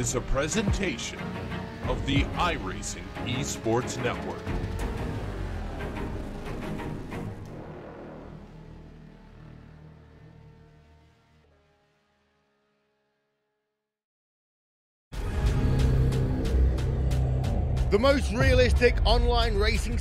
is a presentation of the iRacing Esports Network. The most realistic online racing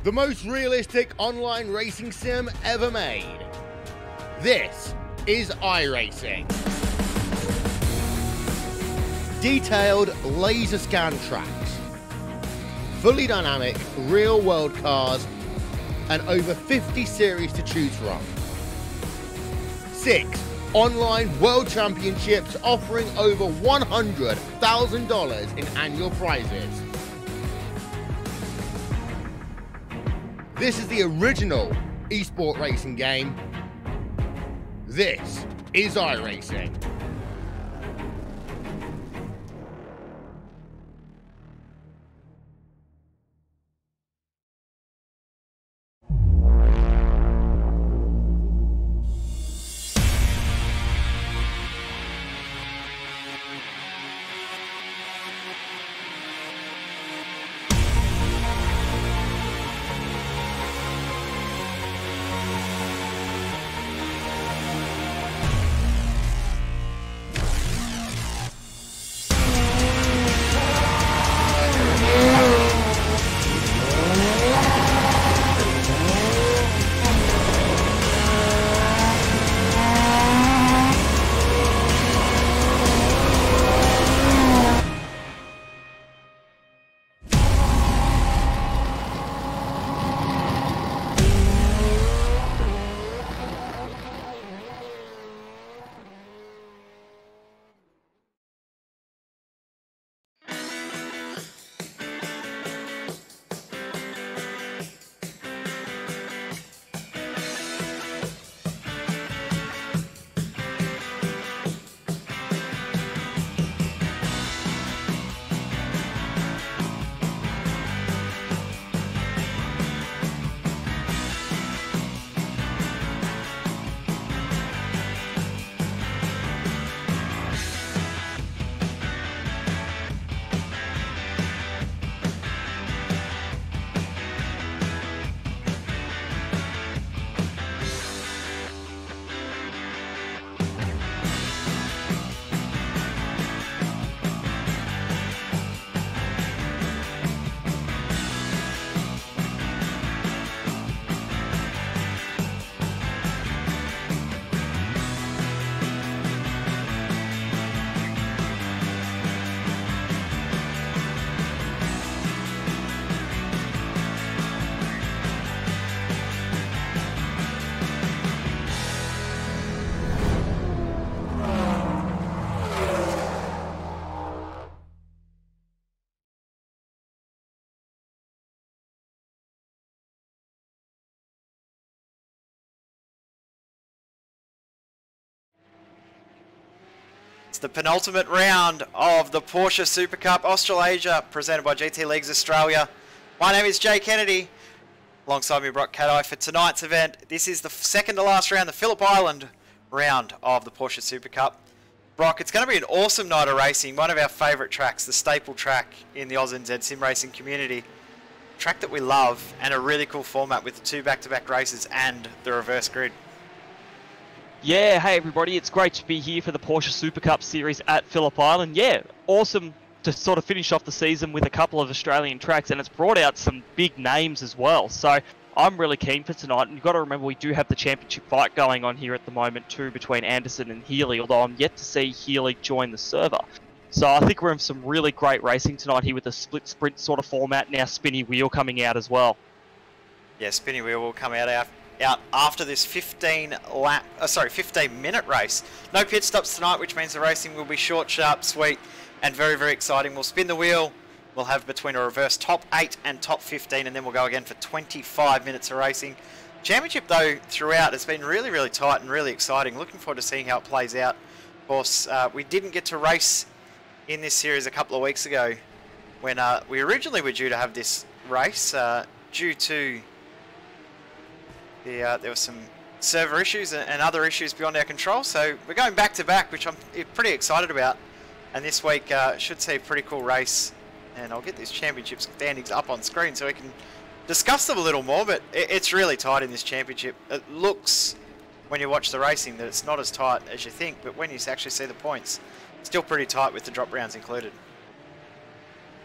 the most realistic online racing sim ever made. This is iRacing. Detailed laser scan tracks, fully dynamic real world cars, and over 50 series to choose from. 6 online world championships offering over $100,000 in annual prizes. This is the original esport racing game. This is iRacing. It's the penultimate round of the Porsche Supercup Australasia, presented by GT Leagues Australia. My name is Jay Kennedy. Alongside me, Brock Caddy, for tonight's event. This is the second to last round, the Phillip Island round of the Porsche Supercup. Brock, it's going to be an awesome night of racing. One of our favourite tracks, the staple track in the AusNZ sim racing community. Track that we love, and a really cool format with the two back-to-back races and the reverse grid. Yeah, hey everybody, it's great to be here for the Porsche Supercup series at Phillip Island. Yeah, awesome to sort of finish off the season with a couple of Australian tracks, and it's brought out some big names as well. So I'm really keen for tonight, and you've got to remember we do have the championship fight going on here at the moment too between Anderson and Healy, although I'm yet to see Healy join the server. So I think we're in some really great racing tonight here with the split sprint sort of format, now spinny wheel coming out as well. Yeah, spinny wheel will come out after this 15-minute race. No pit stops tonight, which means the racing will be short, sharp, sweet, and very, very exciting. We'll spin the wheel. We'll have between a reverse top 8 and top 15, and then we'll go again for 25 minutes of racing. Championship, though, throughout has been really, really tight and really exciting. Looking forward to seeing how it plays out. Of course, we didn't get to race in this series a couple of weeks ago when we originally were due to have this race due to there were some server issues and other issues beyond our control. So we're going back to back, which I'm pretty excited about. And this week should see a pretty cool race. And I'll get these championship standings up on screen so we can discuss them a little more. But it's really tight in this championship. It looks, when you watch the racing, that it's not as tight as you think. But when you actually see the points, it's still pretty tight with the drop rounds included.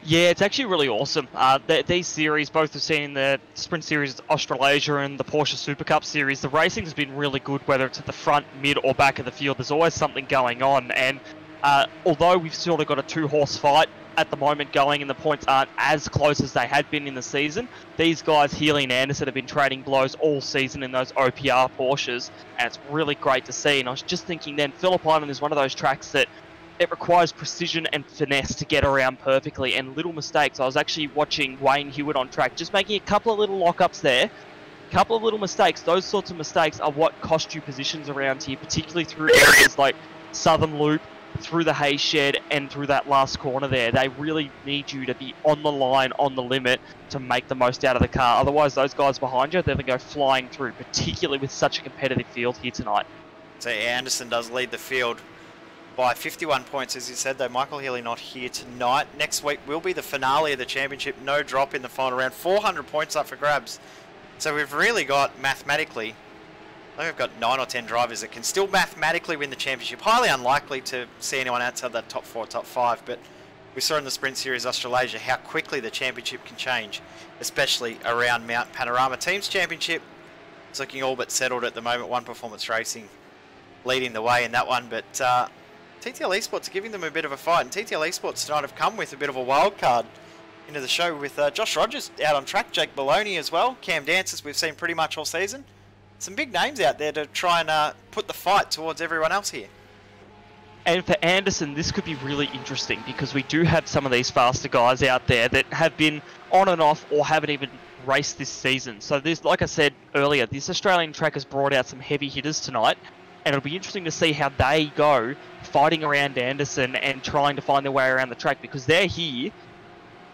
Yeah, it's actually really awesome. These series, both have seen the Sprint Series Australasia and the Porsche Supercup series, the racing has been really good, whether it's at the front, mid or back of the field. There's always something going on, and although we've sort of got a two-horse fight at the moment going and the points aren't as close as they had been in the season, these guys, Healy and Anderson, have been trading blows all season in those OPR Porsches, and it's really great to see. And I was just thinking then, Phillip Island is one of those tracks that it requires precision and finesse to get around perfectly, and little mistakes. I was actually watching Wayne Hewitt on track, just making a couple of little lockups there, a couple of little mistakes. Those sorts of mistakes are what cost you positions around here, particularly through areas like Southern Loop, through the hay shed, and through that last corner there. They really need you to be on the line, on the limit, to make the most out of the car. Otherwise, those guys behind you, they're going to go flying through, particularly with such a competitive field here tonight. So Anderson does lead the field by 51 points, as you said, though. Michael Healy not here tonight. Next week will be the finale of the championship. No drop in the final round. 400 points up for grabs. So we've really got, mathematically, I think we've got 9 or 10 drivers that can still mathematically win the championship. Highly unlikely to see anyone outside that top 4, top 5, but we saw in the Sprint Series Australasia how quickly the championship can change, especially around Mount Panorama. Teams Championship is looking all but settled at the moment. One Performance Racing leading the way in that one, but TTL Esports are giving them a bit of a fight, and TTL Esports tonight have come with a bit of a wild card into the show with Josh Rogers out on track, Jake Maloney as well, Cam Dances we've seen pretty much all season. Some big names out there to try and put the fight towards everyone else here. And for Anderson, this could be really interesting because we do have some of these faster guys out there that have been on and off or haven't even raced this season. So this, like I said earlier, this Australian track has brought out some heavy hitters tonight. And it'll be interesting to see how they go fighting around Anderson and trying to find their way around the track, because they're here,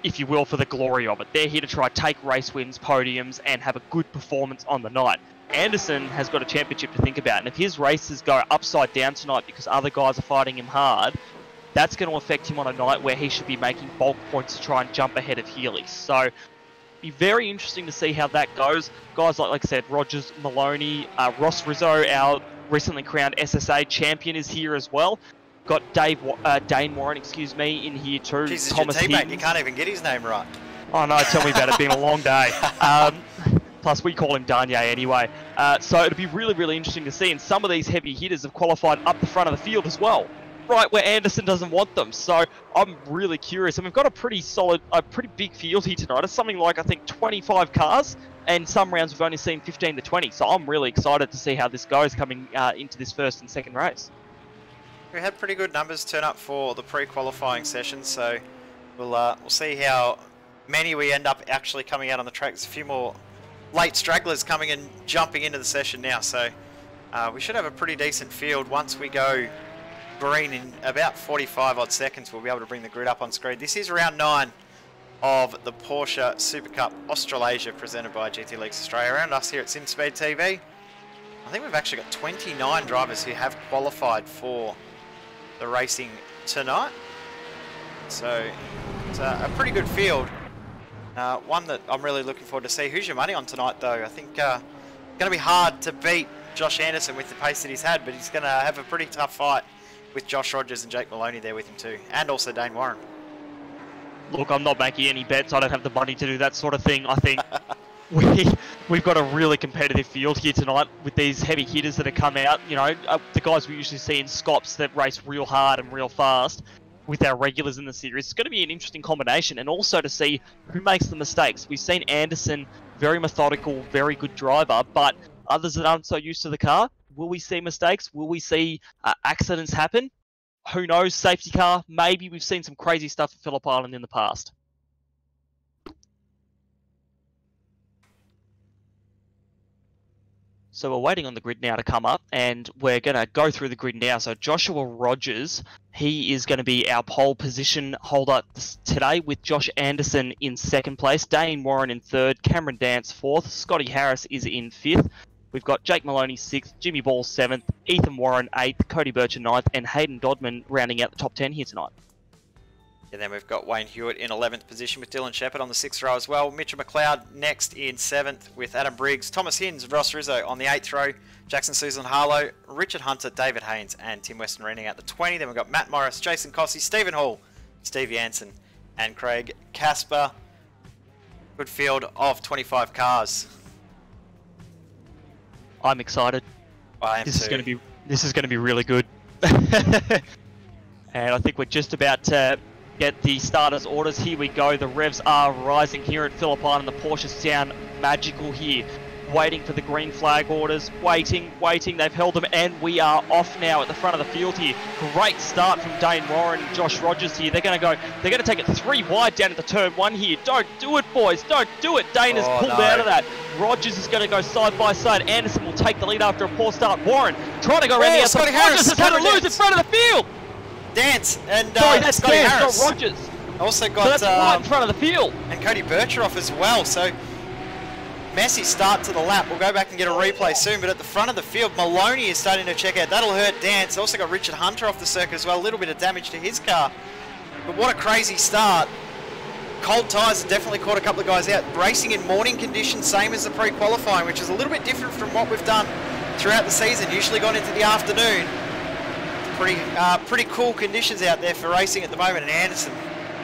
if you will, for the glory of it. They're here to try take race wins, podiums, and have a good performance on the night. Anderson has got a championship to think about, and if his races go upside down tonight because other guys are fighting him hard, that's going to affect him on a night where he should be making bulk points to try and jump ahead of Healy. So, be very interesting to see how that goes. Guys like I said, Rogers, Maloney, Ross Rizzo, our recently crowned SSA champion, is here as well. Got Dane Warren, in here too. Jesus, Thomas your teammate, Higgins. you can't even get his name right. Oh no, tell me about it, been a long day. Plus we call him Danye anyway. So it'll be really, really interesting to see, and some of these heavy hitters have qualified up the front of the field as well, right where Anderson doesn't want them. So I'm really curious, and we've got a pretty big field here tonight. It's something like, I think, 25 cars, and some rounds we've only seen 15 to 20. So I'm really excited to see how this goes coming into this first and second race. We had pretty good numbers turn up for the pre-qualifying session, so we'll see how many we end up actually coming out on the track. There's a few more late stragglers coming and jumping into the session now, so we should have a pretty decent field once we go green in about 45 odd seconds. We'll be able to bring the grid up on screen. This is round 9 of the Porsche Supercup Australasia presented by GT Leagues Australia. Around us here at SimSpeed TV, I think we've actually got 29 drivers who have qualified for the racing tonight. So it's a pretty good field. One that I'm really looking forward to see. Who's your money on tonight, though? I think it's going to be hard to beat Josh Anderson with the pace that he's had, but he's going to have a pretty tough fight with Josh Rogers and Jake Maloney there with him too, and also Dane Warren. Look, I'm not making any bets. I don't have the money to do that sort of thing. I think we've got a really competitive field here tonight with these heavy hitters that have come out. You know, the guys we usually see in Scops that race real hard and real fast with our regulars in the series. It's going to be an interesting combination, and also to see who makes the mistakes. We've seen Anderson, very methodical, very good driver, but others that aren't so used to the car, will we see mistakes? Will we see accidents happen? Who knows? Safety car, maybe. We've seen some crazy stuff at Phillip Island in the past. So we're waiting on the grid now to come up, and we're going to go through the grid now. So Joshua Rogers, he is going to be our pole position holder today, with Josh Anderson in second place, Dane Warren in third, Cameron Dance fourth, Scotty Harris is in fifth. We've got Jake Maloney 6th, Jimmy Ball 7th, Ethan Warren 8th, Cody Bircher 9th, and Hayden Dodman rounding out the top 10 here tonight. And then we've got Wayne Hewitt in 11th position with Dylan Shepherd on the 6th row as well. Mitchell McLeod next in 7th with Adam Briggs, Thomas Hinds and Ross Rizzo on the 8th row, Jackson Susan Harlow, Richard Hunter, David Haynes and Tim Weston rounding out the 20. Then we've got Matt Morris, Jason Cossey, Stephen Hall, Steve Jansen and Craig Casper. Good field of 25 cars. I'm excited. I am too. This is going to be really good. And I think we're just about to get the starters orders. Here we go. The revs are rising here at Phillip Island. The Porsche sound magical here. Waiting for the green flag orders. Waiting. They've held them, and we are off now at the front of the field here. Great start from Dane Warren and Josh Rogers here. They're going to take it 3 wide down at the turn 1 here. Don't do it, boys. Don't do it. Dane has pulled out of that. Rogers is going to go side by side. Anderson will take the lead after a poor start. Warren trying to go around the outside. Rogers has had to lose in front of the field. Dance and sorry, that's Scotty Dance, Harris. not Rogers. Also got so that's right in front of the field. And Cody Bircher off as well. So messy start to the lap. We'll go back and get a replay soon. But at the front of the field, Maloney is starting to check out. That'll hurt Dance. Also got Richard Hunter off the circuit as well. A little bit of damage to his car. But what a crazy start. Cold tyres have definitely caught a couple of guys out. Racing in morning conditions, same as the pre-qualifying, which is a little bit different from what we've done throughout the season. Usually gone into the afternoon. Pretty cool conditions out there for racing at the moment, and Anderson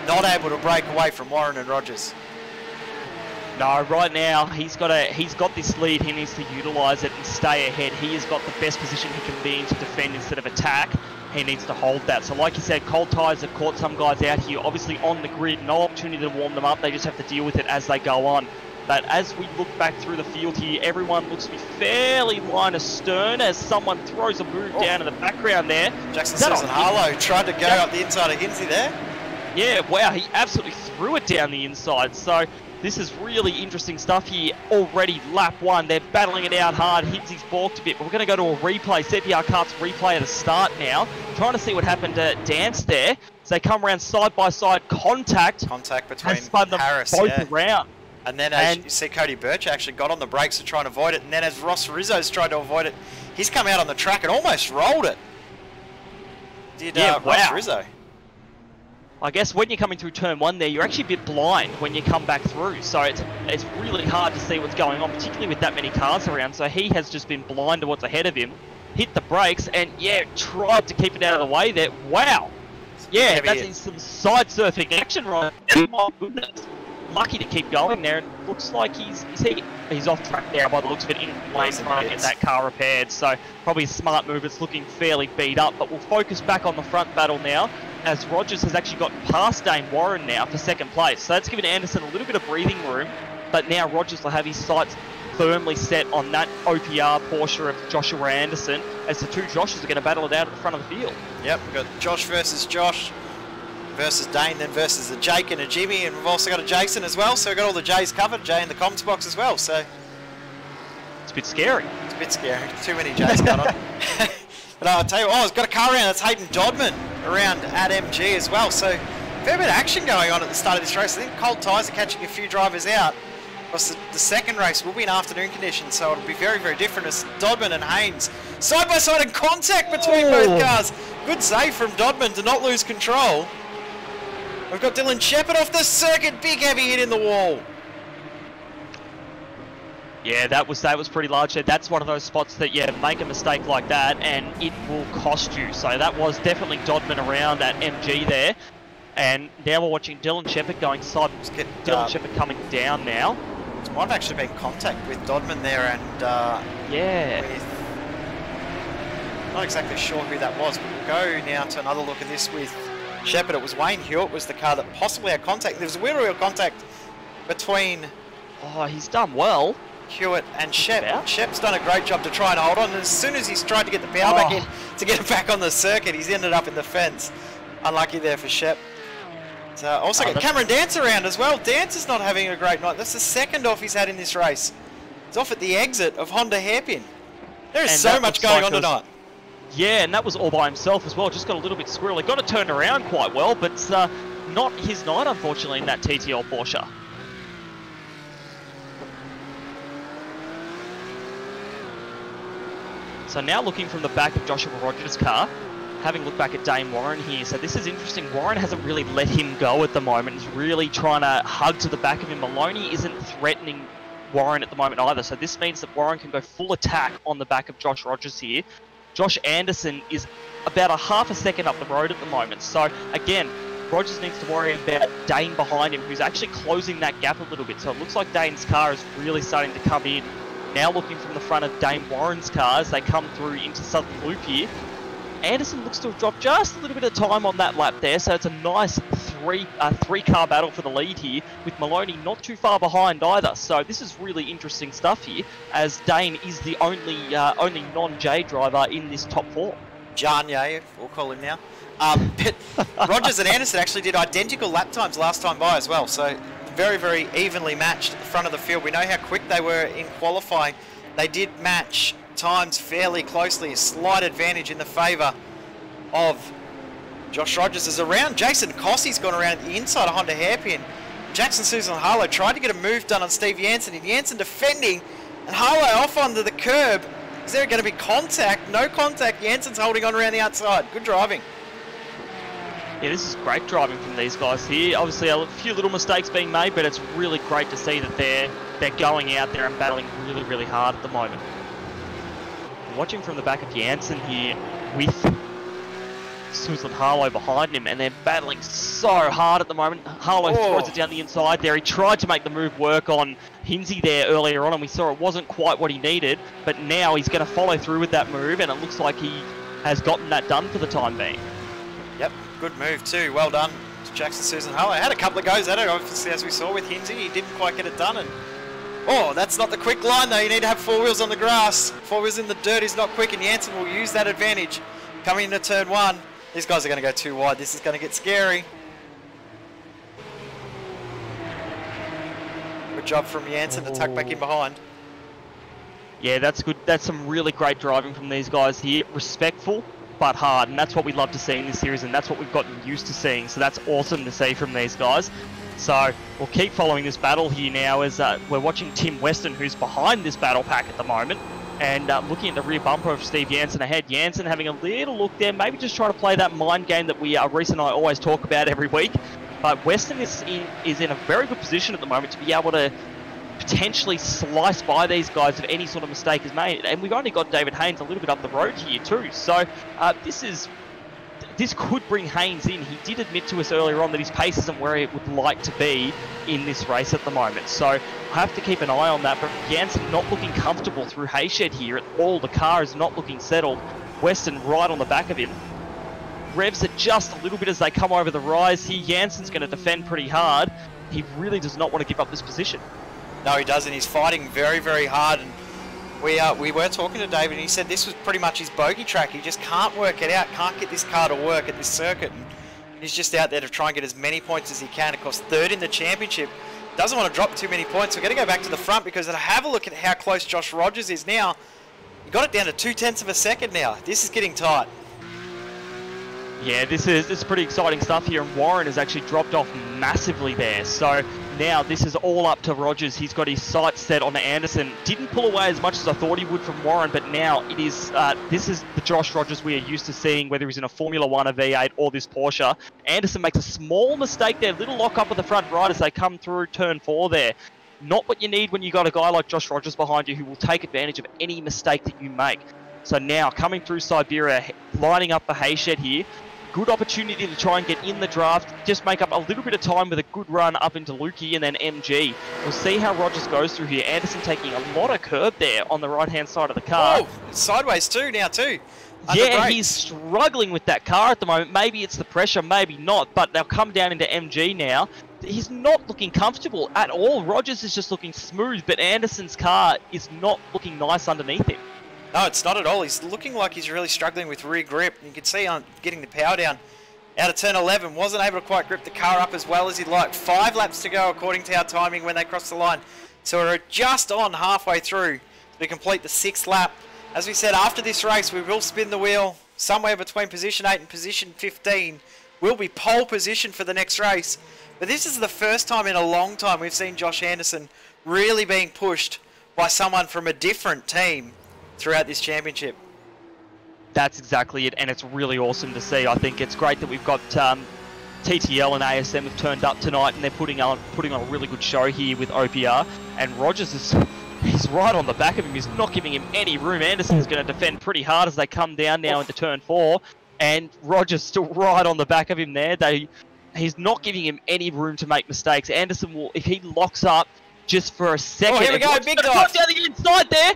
not able to break away from Warren and Rogers. No, right now he's got this lead. He needs to utilise it and stay ahead. He has got the best position he can be in to defend instead of attack. He needs to hold that. So like you said, cold tyres have caught some guys out here, obviously on the grid. No opportunity to warm them up. They just have to deal with it as they go on. But as we look back through the field here, everyone looks to be fairly line astern as someone throws a move down in the background there. Jackson Susan Harlow tried to go up the inside of Hinsey there. Yeah, wow, he absolutely threw it down the inside. So this is really interesting stuff here. Already lap 1, they're battling it out hard. Hinsey's balked a bit, but we're going to go to a replay. ZPR Kart's replay at the start now. Trying to see what happened to Dance there. So they come around side by side, contact between spun them Harris, both around. And then as you see, Cody Bircher actually got on the brakes to try and avoid it. And then as Ross Rizzo's tried to avoid it, he's come out on the track and almost rolled it. Ross Rizzo. I guess when you're coming through turn 1 there, you're actually a bit blind when you come back through. So it's really hard to see what's going on, particularly with that many cars around. So he has just been blind to what's ahead of him. Hit the brakes and, yeah, tried to keep it out of the way there. Wow. Yeah, that's some side surfing action right there. My goodness. Lucky to keep going there, and looks like he's off track there by the looks of it, in lane trying to get that car repaired. So probably a smart move. It's looking fairly beat up, but we'll focus back on the front battle now, as Rogers has actually gotten past Dane Warren now for second place. So that's given Anderson a little bit of breathing room, but now Rogers will have his sights firmly set on that OPR Porsche of Joshua Anderson, as the two Joshes are going to battle it out at the front of the field. Yep, we've got Josh versus Josh, versus Dane, then versus a Jake and a Jimmy, and we've also got a Jason as well, so we've got all the J's covered, Jay in the comms box as well, so... It's a bit scary. It's a bit scary, too many J's going on. But I'll tell you, oh, it's got a car around that's Hayden Dodman around at MG as well. So fair bit of action going on at the start of this race. I think cold tyres are catching a few drivers out. Plus the second race will be in afternoon conditions, so it'll be very, very different as Dodman and Haynes side by side in contact between both cars. Good save from Dodman to not lose control. We've got Dylan Shepherd off the circuit, big heavy hit in the wall. Yeah, that was pretty large there. That's one of those spots that, yeah, make a mistake like that and it will cost you. So that was definitely Dodman around at MG there. And now we're watching Dylan Shepherd going side. Dylan Shepherd coming down now. It might have actually been contact with Dodman there and yeah. Not exactly sure who that was, but we'll go now to another look at this with Shepherd. It was Wayne Hewitt was the car that possibly had contact. There was a wheel-to-wheel contact between... Oh, he's done well. Hewitt and Shep. Shep's done a great job to try and hold on. And as soon as he's tried to get the power back in to get it back on the circuit, he's ended up in the fence. Unlucky there for Shep. So also got Cameron Dance around as well. Dance is not having a great night. That's the second off he's had in this race. He's off at the exit of Honda Hairpin. There is so much going on tonight. Yeah, and that was all by himself as well. Just got a little bit squirrely. Got it turned around quite well, but not his night, unfortunately, in that TTL Porsche. So now looking from the back of Joshua Rogers' car, having a look back at Dane Warren here. So this is interesting. Warren hasn't really let him go at the moment. He's really trying to hug to the back of him. Maloney isn't threatening Warren at the moment either. So this means that Warren can go full attack on the back of Josh Rogers here. Josh Anderson is about a half a second up the road at the moment. So again, Rogers needs to worry about Dane behind him, who's actually closing that gap a little bit. So it looks like Dane's car is really starting to come in. Now looking from the front of Dane Warren's car as they come through into Southern Loop here. Anderson looks to have dropped just a little bit of time on that lap there, so it's a nice three-car battle for the lead here, with Maloney not too far behind either. So this is really interesting stuff here, as Dane is the only non-J driver in this top four. John, yeah, we'll call him now. But Rogers and Anderson actually did identical lap times last time by as well, so very, very evenly matched at the front of the field. We know how quick they were in qualifying. They did match times fairly closely, a slight advantage in the favour of Josh Rogers. Is around. Jason Cossey's gone around at the inside of Honda Hairpin. Jackson Susan Harlow tried to get a move done on Steve Jansen, and Jansen defending, and Harlow off onto the curb. Is there going to be contact? No contact. Jansen's holding on around the outside. Good driving. Yeah, this is great driving from these guys here. Obviously, a few little mistakes being made, but it's really great to see that they're going out there and battling really, really hard at the moment. Watching from the back of Jansen here with Susan Harlow behind him, and they're battling so hard at the moment. Harlow throws it down the inside there. He tried to make the move work on Hinsey there earlier on, and we saw it wasn't quite what he needed, but now he's going to follow through with that move, and it looks like he has gotten that done for the time being. Yep, good move too. Well done to Jackson Susan Harlow. Had a couple of goes at it, obviously, as we saw with Hinsey. He didn't quite get it done, and that's not the quick line though. You need to have four wheels on the grass. Four wheels in the dirt is not quick, and Jansen will use that advantage. Coming into turn one, these guys are going to go too wide. This is going to get scary. Good job from Jansen to tuck back in behind. Yeah, that's good. That's some really great driving from these guys here. Respectful, but hard, and that's what we love to see in this series, and that's what we've gotten used to seeing. So that's awesome to see from these guys. So we'll keep following this battle here now as we're watching Tim Weston, who's behind this battle pack at the moment, and looking at the rear bumper of Steve Jansen ahead. Jansen having a little look there, maybe just trying to play that mind game that Reese and I always talk about every week. But Weston is in a very good position at the moment to be able to potentially slice by these guys if any sort of mistake is made. And we've only got David Haynes a little bit up the road here too. So this could bring Haynes in. He did admit to us earlier on that his pace isn't where it would like to be in this race at the moment. So I have to keep an eye on that. But Jansen not looking comfortable through Hayshed here at all. The car is not looking settled. Weston right on the back of him. Revs it just a little bit as they come over the rise here. Jansen's going to defend pretty hard. He really does not want to give up this position. No, he doesn't. He's fighting very, very hard. And we were talking to David, and he said this was pretty much his bogey track. He just can't work it out, can't get this car to work at this circuit. And he's just out there to try and get as many points as he can. Of course, third in the championship. Doesn't want to drop too many points. We're going to go back to the front because have a look at how close Josh Rogers is now. got it down to 0.2 of a second now. This is getting tight. Yeah, this is pretty exciting stuff here, and Warren has actually dropped off massively there. So now this is all up to Rogers. He's got his sights set on Anderson. Didn't pull away as much as I thought he would from Warren, but now it is. This is the Josh Rogers we are used to seeing, whether he's in a Formula 1, a V8, or this Porsche. Anderson makes a small mistake there, little lock up at the front right as they come through turn 4 there. Not what you need when you got a guy like Josh Rogers behind you who will take advantage of any mistake that you make. So now coming through Siberia, lining up the Hayshed here. Good opportunity to try and get in the draft, just make up a little bit of time with a good run up into Lukey and then MG. We'll see how Rogers goes through here. Anderson taking a lot of curb there on the right-hand side of the car. Oh, sideways too now too. Yeah, he's struggling with that car at the moment. Maybe it's the pressure, maybe not, but they'll come down into MG now. He's not looking comfortable at all. Rogers is just looking smooth, but Anderson's car is not looking nice underneath him. No, it's not at all. He's looking like he's really struggling with rear grip. You can see on getting the power down out of turn 11. Wasn't able to quite grip the car up as well as he'd like. 5 laps to go according to our timing when they cross the line. So we're just on halfway through to complete the 6th lap. As we said, after this race, we will spin the wheel somewhere between position 8 and position 15. We'll be pole position for the next race. But this is the first time in a long time we've seen Josh Anderson really being pushed by someone from a different team throughout this championship. That's exactly it, and it's really awesome to see. I think it's great that we've got TTL and ASM have turned up tonight, and they're putting on a really good show here with OPR. And Rogers he's right on the back of him. He's not giving him any room. Anderson's going to defend pretty hard as they come down now into turn 4, and Rogers still right on the back of him there. He's not giving him any room to make mistakes. Anderson will, if he locks up just for a second. Oh, here we go, big dive down the inside there.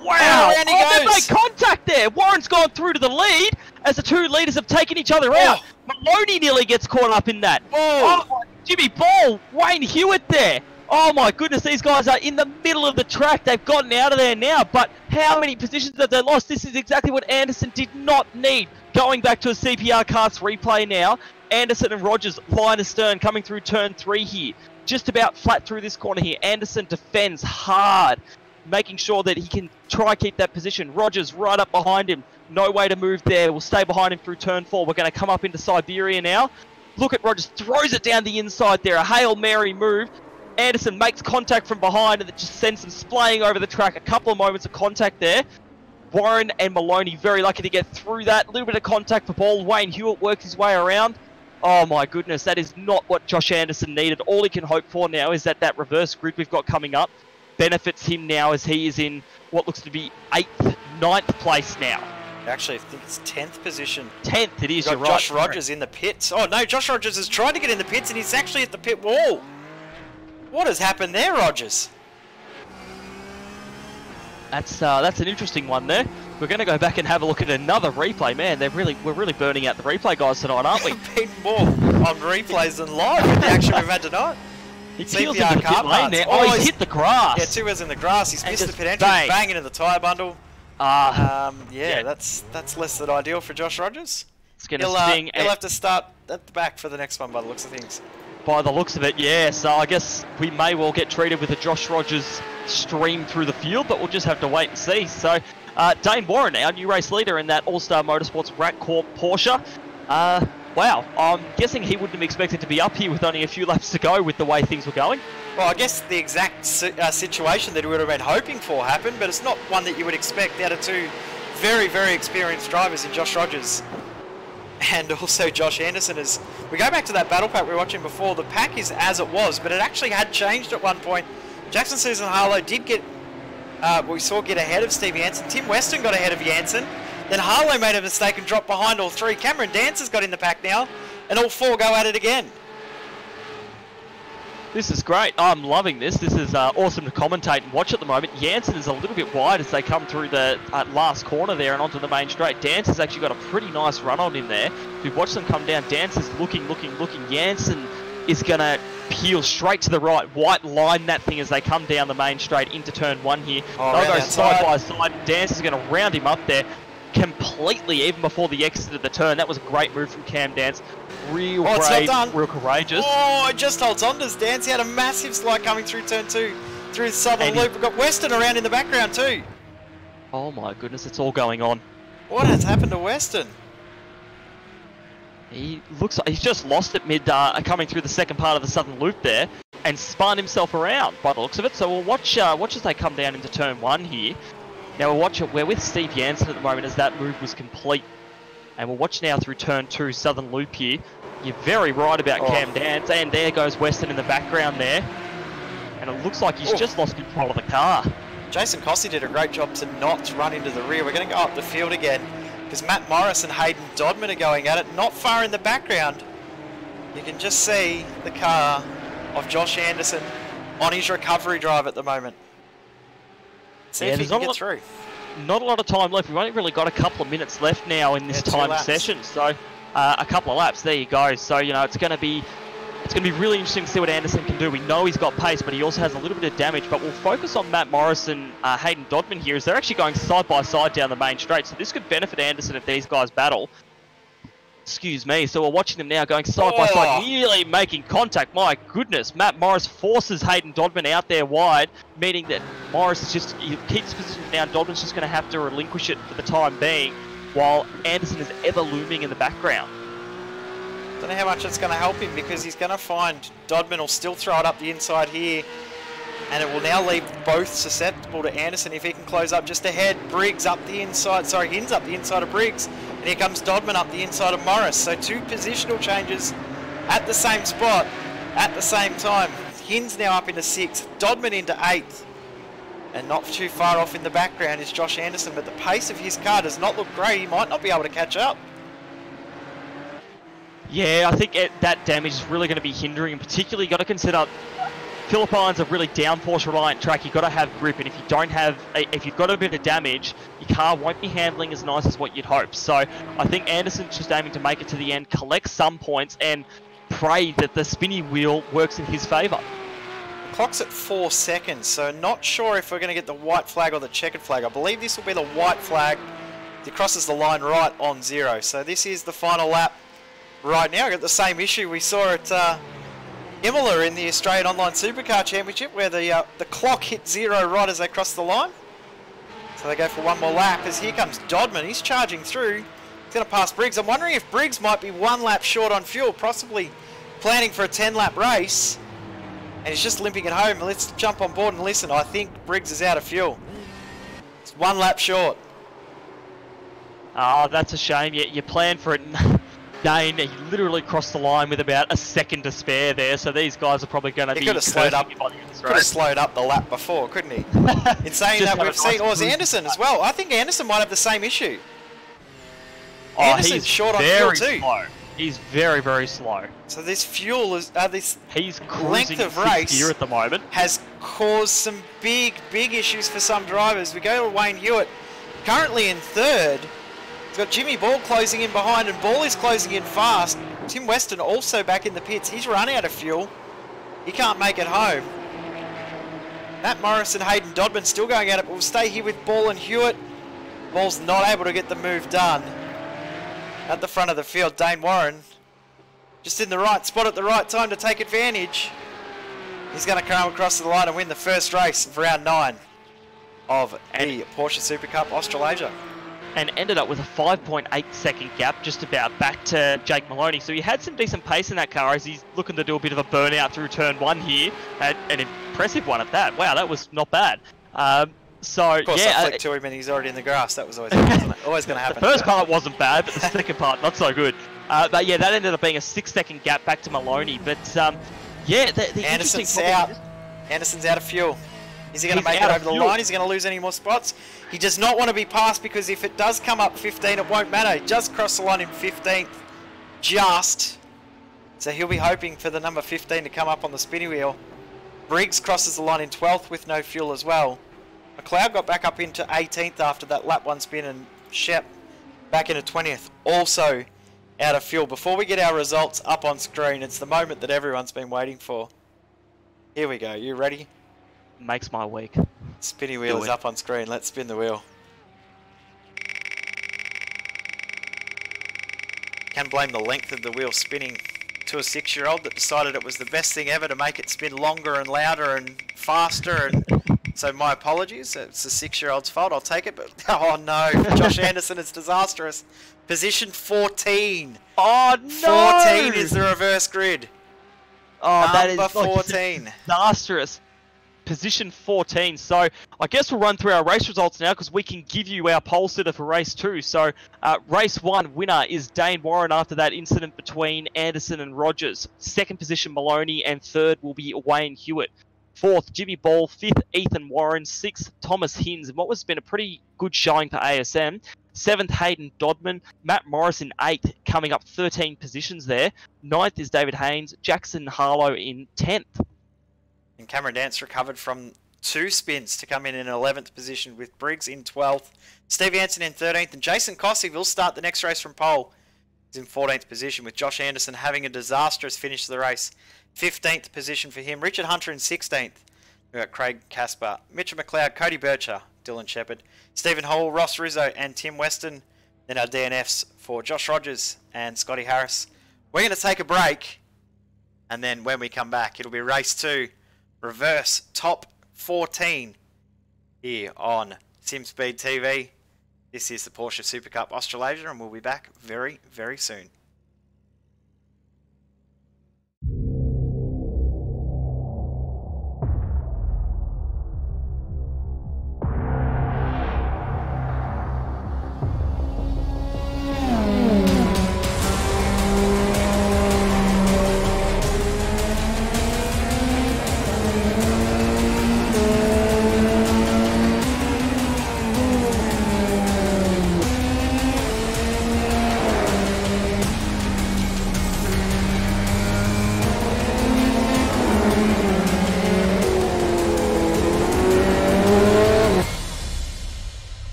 Wow! Around he goes. They made contact there. Warren's gone through to the lead as the two leaders have taken each other out. Maloney nearly gets caught up in that. Oh, Jimmy Ball, Wayne Hewitt there. Oh my goodness, these guys are in the middle of the track. They've gotten out of there now, but how many positions have they lost? This is exactly what Anderson did not need. Going back to a CPR Karts replay now. Anderson and Rogers line astern coming through turn 3 here. Just about flat through this corner here. Anderson defends hard, making sure that he can try keep that position. Rogers right up behind him. No way to move there. We'll stay behind him through turn 4. We're going to come up into Siberia now. Look at Rogers. Throws it down the inside there. A Hail Mary move. Anderson makes contact from behind and it just sends them splaying over the track. A couple of moments of contact there. Warren and Maloney very lucky to get through that. A little bit of contact for Ball. Wayne Hewitt works his way around. Oh my goodness, that is not what Josh Anderson needed. All he can hope for now is that reverse grid we've got coming up benefits him now as he is in what looks to be 8th, 9th place now. Actually, I think it's 10th position. 10th, it is, you're right. Josh Rogers in the pits. Oh no, Josh Rogers has tried to get in the pits and he's actually at the pit wall. What has happened there, Rogers? That's an interesting one there. We're going to go back and have a look at another replay. Man, we're really burning out the replay guys tonight, aren't we? We've been more on replays than live with the action we've had tonight. He peels into the pit lane there. Oh, he's hit the grass. Yeah, 2 wheels in the grass. He's missed the pit entry, banging into the tyre bundle. Yeah, that's less than ideal for Josh Rogers. It's going to sting. He'll have to start at the back for the next one by the looks of things. By the looks of it, yeah. So I guess we may well get treated with a Josh Rogers stream through the field, but we'll just have to wait and see. So Dane Warren, our new race leader in that All-Star Motorsports Rat Corp Porsche. Wow, I'm guessing he wouldn't have expected to be up here with only a few laps to go with the way things were going. Well, I guess the exact situation that we would have been hoping for happened, but it's not one that you would expect out of 2 very, very experienced drivers in Josh Rogers and also Josh Anderson. As we go back to that battle pack we were watching before, the pack is as it was, but it actually had changed at one point. Jackson Susan Harlow did get, we saw get ahead of Steve Jansen. Tim Weston got ahead of Jansen. Then Harlow made a mistake and dropped behind all 3. Cameron Dancer's got in the pack now, and all 4 go at it again. This is great. I'm loving this. This is awesome to commentate and watch at the moment. Jansen is a little bit wide as they come through the last corner there and onto the main straight. Dancer's actually got a pretty nice run on him there. If you watch them come down, Dancer's looking. Jansen is going to peel straight to the right, white line that thing as they come down the main straight into turn 1 here. They'll go side by side. Dancer's going to round him up there completely even before the exit of the turn. That was a great move from Cam Dance. Real brave, real courageous. Oh, it just holds on to Dance. He had a massive slide coming through turn 2 through the southern loop. We've got Weston around in the background too. Oh my goodness, it's all going on. What has happened to Weston? He looks like he's just lost it mid, coming through the second part of the southern loop there, and spun himself around by the looks of it. So we'll watch as they come down into turn 1 here. Now we'll watch it. We're with Steve Jansen at the moment as that move was complete, and we'll watch now through turn 2 southern loop here. You're very right about Cam Dance, and there goes Weston in the background there, and it looks like he's just lost control of the car. Jason Cossey did a great job to not run into the rear. We're going to go up the field again because Matt Morris and Hayden Dodman are going at it. Not far in the background, you can just see the car of Josh Anderson on his recovery drive at the moment. See if he can get through. Not a lot of time left. We've only really got a couple of minutes left now in this time session. So a couple of laps. There you go. So you know it's going to be really interesting to see what Anderson can do. We know he's got pace, but he also has a little bit of damage. But we'll focus on Matt Morris and Hayden Dodman here, as they're actually going side by side down the main straight. So this could benefit Anderson if these guys battle. Excuse me. So we're watching them now going side by side, nearly making contact. My goodness. Matt Morris forces Hayden Dodman out there wide, meaning that Morris he keeps position down. Dodman's just going to have to relinquish it for the time being, while Anderson is ever looming in the background. Don't know how much it's going to help him, because he's going to find Dodman will still throw it up the inside here, and it will now leave both susceptible to Anderson if he can close up just ahead. Briggs up the inside, sorry, Hins up the inside of Briggs, and here comes Dodman up the inside of Morris. So 2 positional changes at the same spot at the same time. Hins now up into 6th, Dodman into 8th, and not too far off in the background is Josh Anderson, but the pace of his car does not look great. He might not be able to catch up. Yeah, I think that damage is really going to be hindering, and particularly you've got to consider Philippine's a really downforce reliant track. You've got to have grip, and if you don't have, if you've got a bit of damage, your car won't be handling as nice as what you'd hope. So I think Anderson's just aiming to make it to the end, collect some points, and pray that the spinny wheel works in his favour. The clock's at 4 seconds, so not sure if we're going to get the white flag or the checkered flag. I believe this will be the white flag. He crosses the line right on 0. So this is the final lap. Right now, we've got the same issue we saw at Imola in the Australian Online Supercar Championship, where the clock hit 0 right as they crossed the line. So they go for one more lap, as here comes Dodman. He's charging through. He's going to pass Briggs. I'm wondering if Briggs might be 1 lap short on fuel, possibly planning for a 10-lap race. And he's just limping it home. Let's jump on board and listen. I think Briggs is out of fuel. It's 1 lap short. Oh, that's a shame. You planned for it. Dane, he literally crossed the line with about a second to spare there, so these guys are probably going to be... He could have slowed up the lap before, couldn't he? In saying that, we've seen... Or was Anderson as well? I think Anderson might have the same issue. Anderson's short on fuel too. Slow. He's very, very slow. So this fuel is... He's length of race here at the moment. Has caused some big issues for some drivers. We go to Wayne Hewitt, currently in 3rd. Got Jimmy Ball closing in behind, and Ball is closing in fast. Tim Weston also back in the pits. He's run out of fuel. He can't make it home. Matt Morris and Hayden Dodman still going at it, but we'll stay here with Ball and Hewitt. Ball's not able to get the move done. At the front of the field, Dane Warren just in the right spot at the right time to take advantage. He's going to come across the line and win the first race of round 9 of the Porsche Supercup Australasia. And ended up with a 5.8 second gap, just about back to Jake Maloney. So he had some decent pace in that car as he's looking to do a bit of a burnout through turn 1 here. An impressive one at that. Wow, that was not bad. So of course, I flicked to him and he's already in the grass. That was always going to happen. The first part wasn't bad, but the second part not so good. But yeah, that ended up being a 6-second gap back to Maloney. But yeah, the Anderson's out. Anderson's out of fuel. Is he going to make it over the line? Is he going to lose any more spots? He does not want to be passed, because if it does come up 15, it won't matter. He just crossed the line in 15th. Just. So he'll be hoping for the number 15 to come up on the spinny wheel. Briggs crosses the line in 12th with no fuel as well. McLeod got back up into 18th after that lap 1 spin, and Shep back into 20th. Also out of fuel. Before we get our results up on screen, it's the moment that everyone's been waiting for. Here we go. You ready? Makes my week. Spinny wheel is up on screen. Let's spin the wheel. Can blame the length of the wheel spinning to a 6-year-old that decided it was the best thing ever to make it spin longer and louder and faster and So my apologies. It's a 6-year-old's fault. I'll take it. But oh no, Josh Anderson is disastrous. Position 14. Oh no! 14 is the reverse grid. Oh, that is Number like, 14. Disastrous. Position 14. So I guess we'll run through our race results now because we can give you our pole sitter for race 2. So race 1 winner is Dane Warren after that incident between Anderson and Rogers. Second position Maloney, and third will be Wayne Hewitt. Fourth, Jimmy Ball. Fifth, Ethan Warren. Sixth, Thomas Hins, and what was been a pretty good showing for ASM. Seventh, Hayden Dodman. Matt Morris in 8th, coming up 13 positions there. 9th is David Haynes. Jackson Harlow in 10th. And Cameron Dance recovered from 2 spins to come in 11th position, with Briggs in 12th. Stevie Anson in 13th, and Jason Cossey will start the next race from pole. He's in 14th position, with Josh Anderson having a disastrous finish to the race. 15th position for him. Richard Hunter in 16th. We've got Craig Casper, Mitchell McLeod, Cody Bircher, Dylan Shepherd, Stephen Hall, Ross Rizzo, and Tim Weston. Then our DNFs for Josh Rogers and Scotty Harris. We're going to take a break, and then when we come back, it'll be race 2, reverse top 14 here on SimSpeed TV. This is the Porsche Supercup Australasia, and we'll be back very, very soon.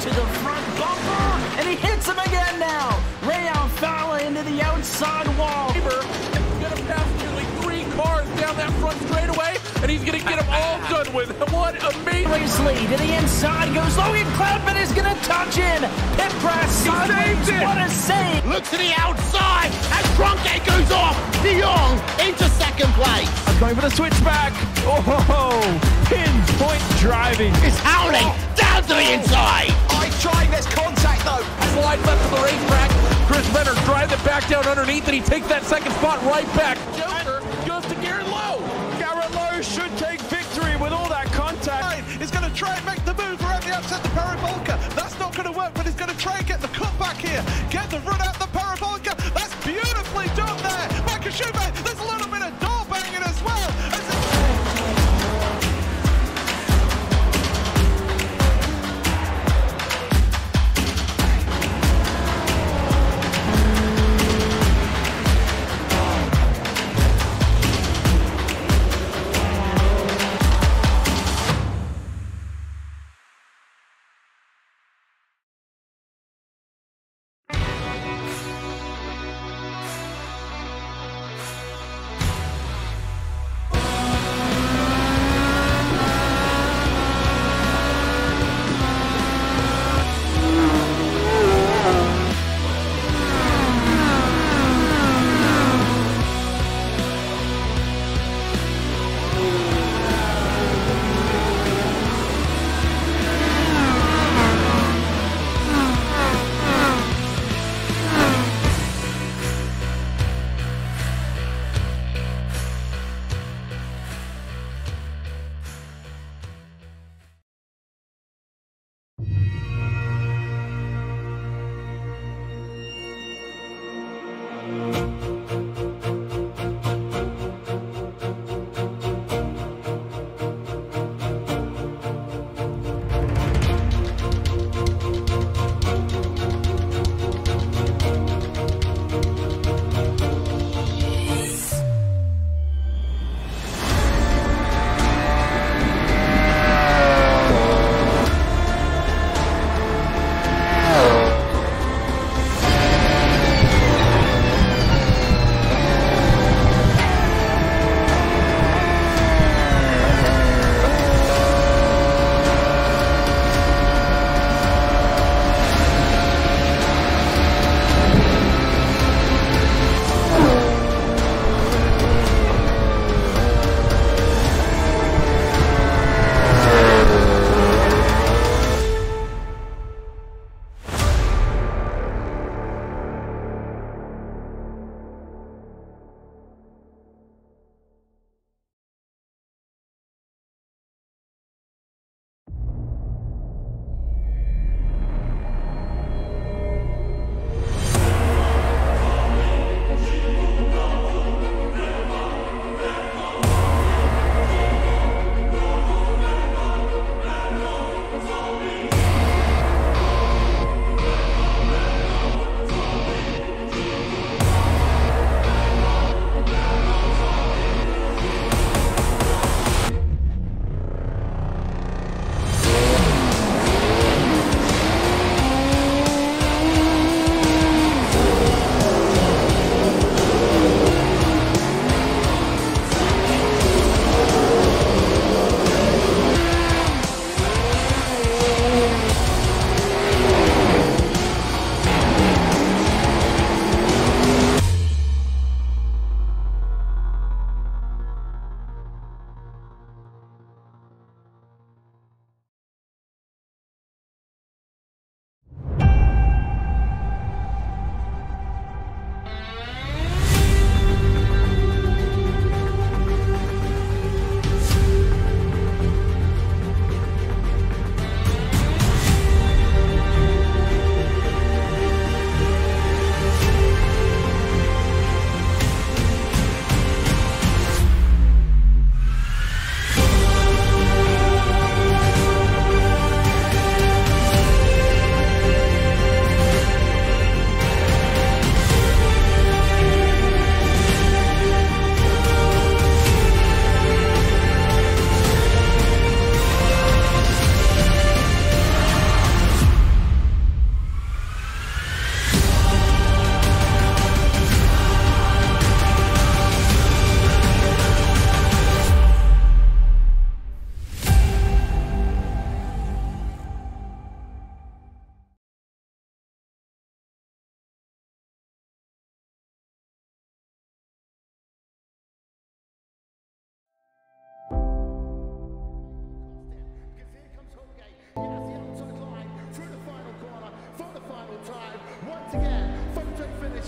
To the front bumper, and he hits him again now. Rayon Fowler into the outside wall. He's going to pass nearly 3 cars down that front straightaway, and he's going to get them all done with. What amazing! Lead to the inside goes Logan Clapman is going to touch in. Pit press sideways. What a save! Look to the outside, and Cronkite goes off. De Jong into second place. Going for the switchback. Oh, pinpoint driving. It's howling down to the inside. Trying this contact though. Slide left of the racetrack. Chris Benner drives it back down underneath, and he takes that second spot right back. Joker goes to Garrett Lowe. Garrett Lowe should take victory with all that contact. He's going to try and make the move around the outside the parabolica. That's not going to work, but he's going to try and get the cut back here. Get the run out the parabolica. That's beautifully done there. Michael Schubert, there's a little bit of door banging as well.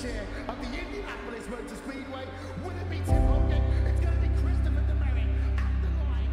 chair of the Indianapolis Motor Speedway. Will it be Tim Hogan? It's going to be Christopher DeMary at the line.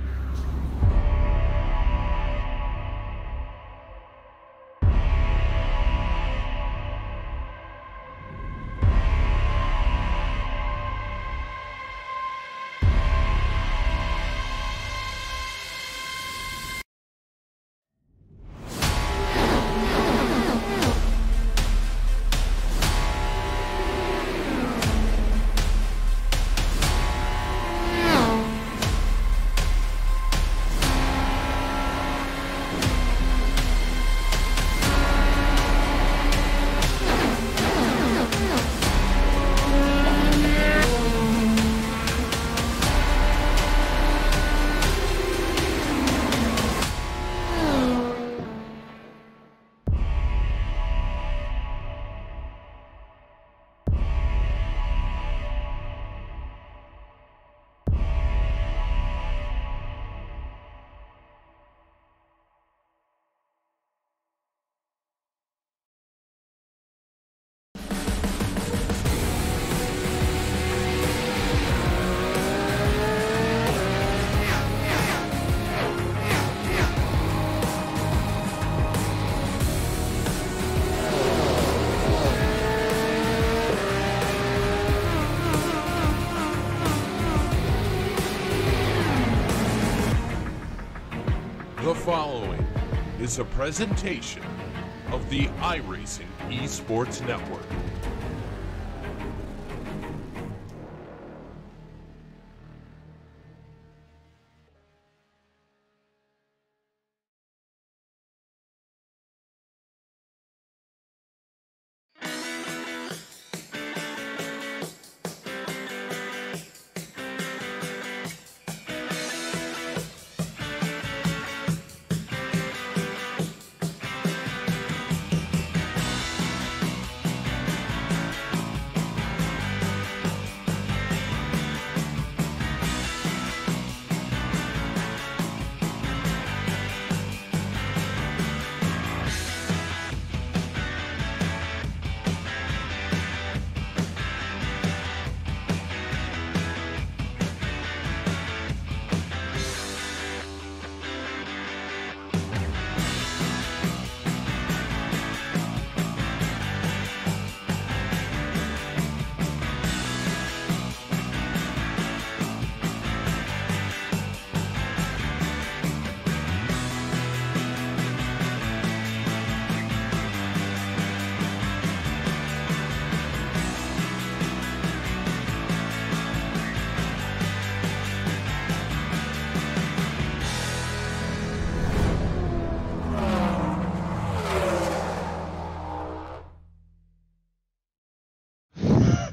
The following is a presentation of the iRacing Esports Network.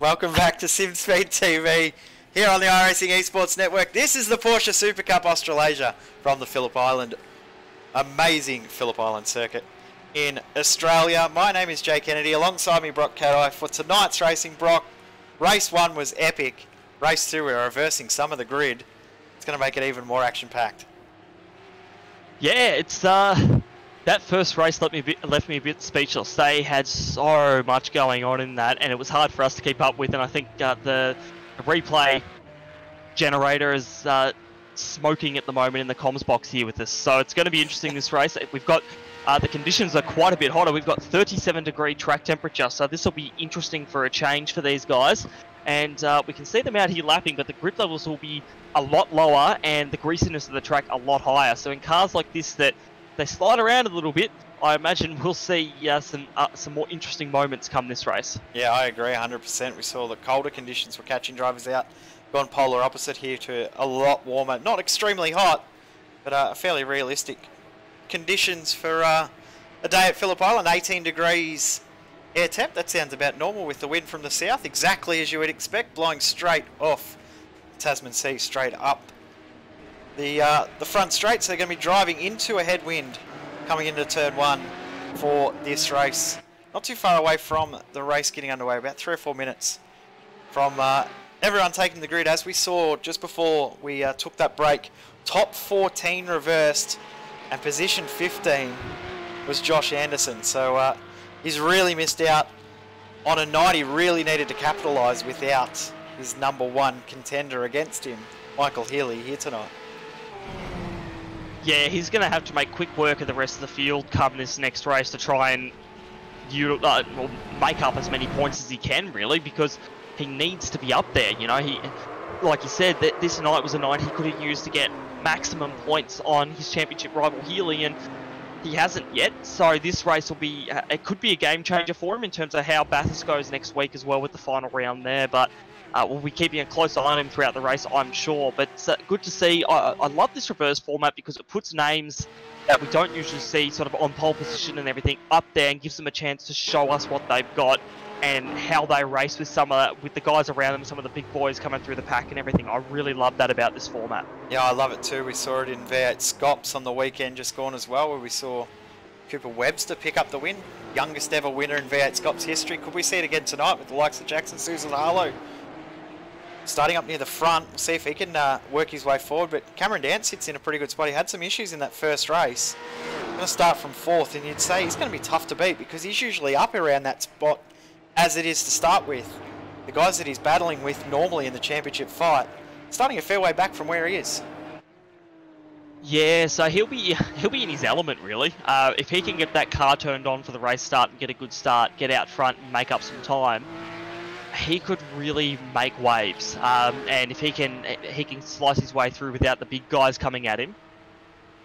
Welcome back to SimSpeed TV here on the iRacing Esports Network. This is the Porsche Supercup Australasia from the Phillip Island. Amazing Phillip Island circuit in Australia. My name is Jay Kennedy. Alongside me, Brock Cadai. For tonight's racing, Brock, race 1 was epic. Race 2, we're reversing some of the grid. It's going to make it even more action-packed. Yeah, it's that first race left me a bit speechless. They had so much going on in that, and it was hard for us to keep up with. And I think the replay generator is smoking at the moment in the comms box here with us. So it's going to be interesting, this race. We've got the conditions are quite a bit hotter. We've got 37-degree track temperature, so this will be interesting for a change for these guys. And we can see them out here lapping, but the grip levels will be a lot lower and the greasiness of the track a lot higher. So in cars like this that they slide around a little bit, I imagine we'll see some more interesting moments come this race. Yeah, I agree 100%. We saw the colder conditions were catching drivers out. Gone polar opposite here to a lot warmer. Not extremely hot, but fairly realistic conditions for a day at Phillip Island. 18 degrees air temp. That sounds about normal with the wind from the south, exactly as you would expect, blowing straight off Tasman Sea, straight up the front straight. So they're going to be driving into a headwind coming into turn 1 for this race. Not too far away from the race getting underway, about 3 or 4 minutes from everyone taking the grid. As we saw just before we took that break, top 14 reversed and position 15 was Josh Anderson. So he's really missed out on a night he really needed to capitalise without his #1 contender against him, Michael Healy, here tonight. Yeah, he's going to have to make quick work of the rest of the field come this next race to try and make up as many points as he can, really, because he needs to be up there. You know, like you said, that this night was a night he could have used to get maximum points on his championship rival Healy, and he hasn't yet. So this race will be, it could be a game changer for him in terms of how Bathurst goes next week as well with the final round there. But we'll be keeping a close eye on him throughout the race, I'm sure. But it's good to see. I love this reverse format because it puts names that we don't usually see sort of on pole position and everything up there and gives them a chance to show us what they've got and how they race with with the guys around them, some of the big boys coming through the pack and everything. I really love that about this format. Yeah, I love it too. We saw it in V8 Scops on the weekend just gone as well, where we saw Cooper Webster pick up the win. Youngest ever winner in V8 Scops history. Could we see it again tonight with the likes of Jackson Susan-Harlow starting up near the front? We'll see if he can work his way forward. But Cameron Dance sits in a pretty good spot. He had some issues in that first race. Going to start from 4th, and you'd say he's going to be tough to beat because he's usually up around that spot as it is to start with. The guys that he's battling with normally in the championship fight, starting a fair way back from where he is. Yeah, so he'll be in his element, really. If he can get that car turned on for the race start and get a good start, get out front and make up some time, he could really make waves. And if he can slice his way through without the big guys coming at him,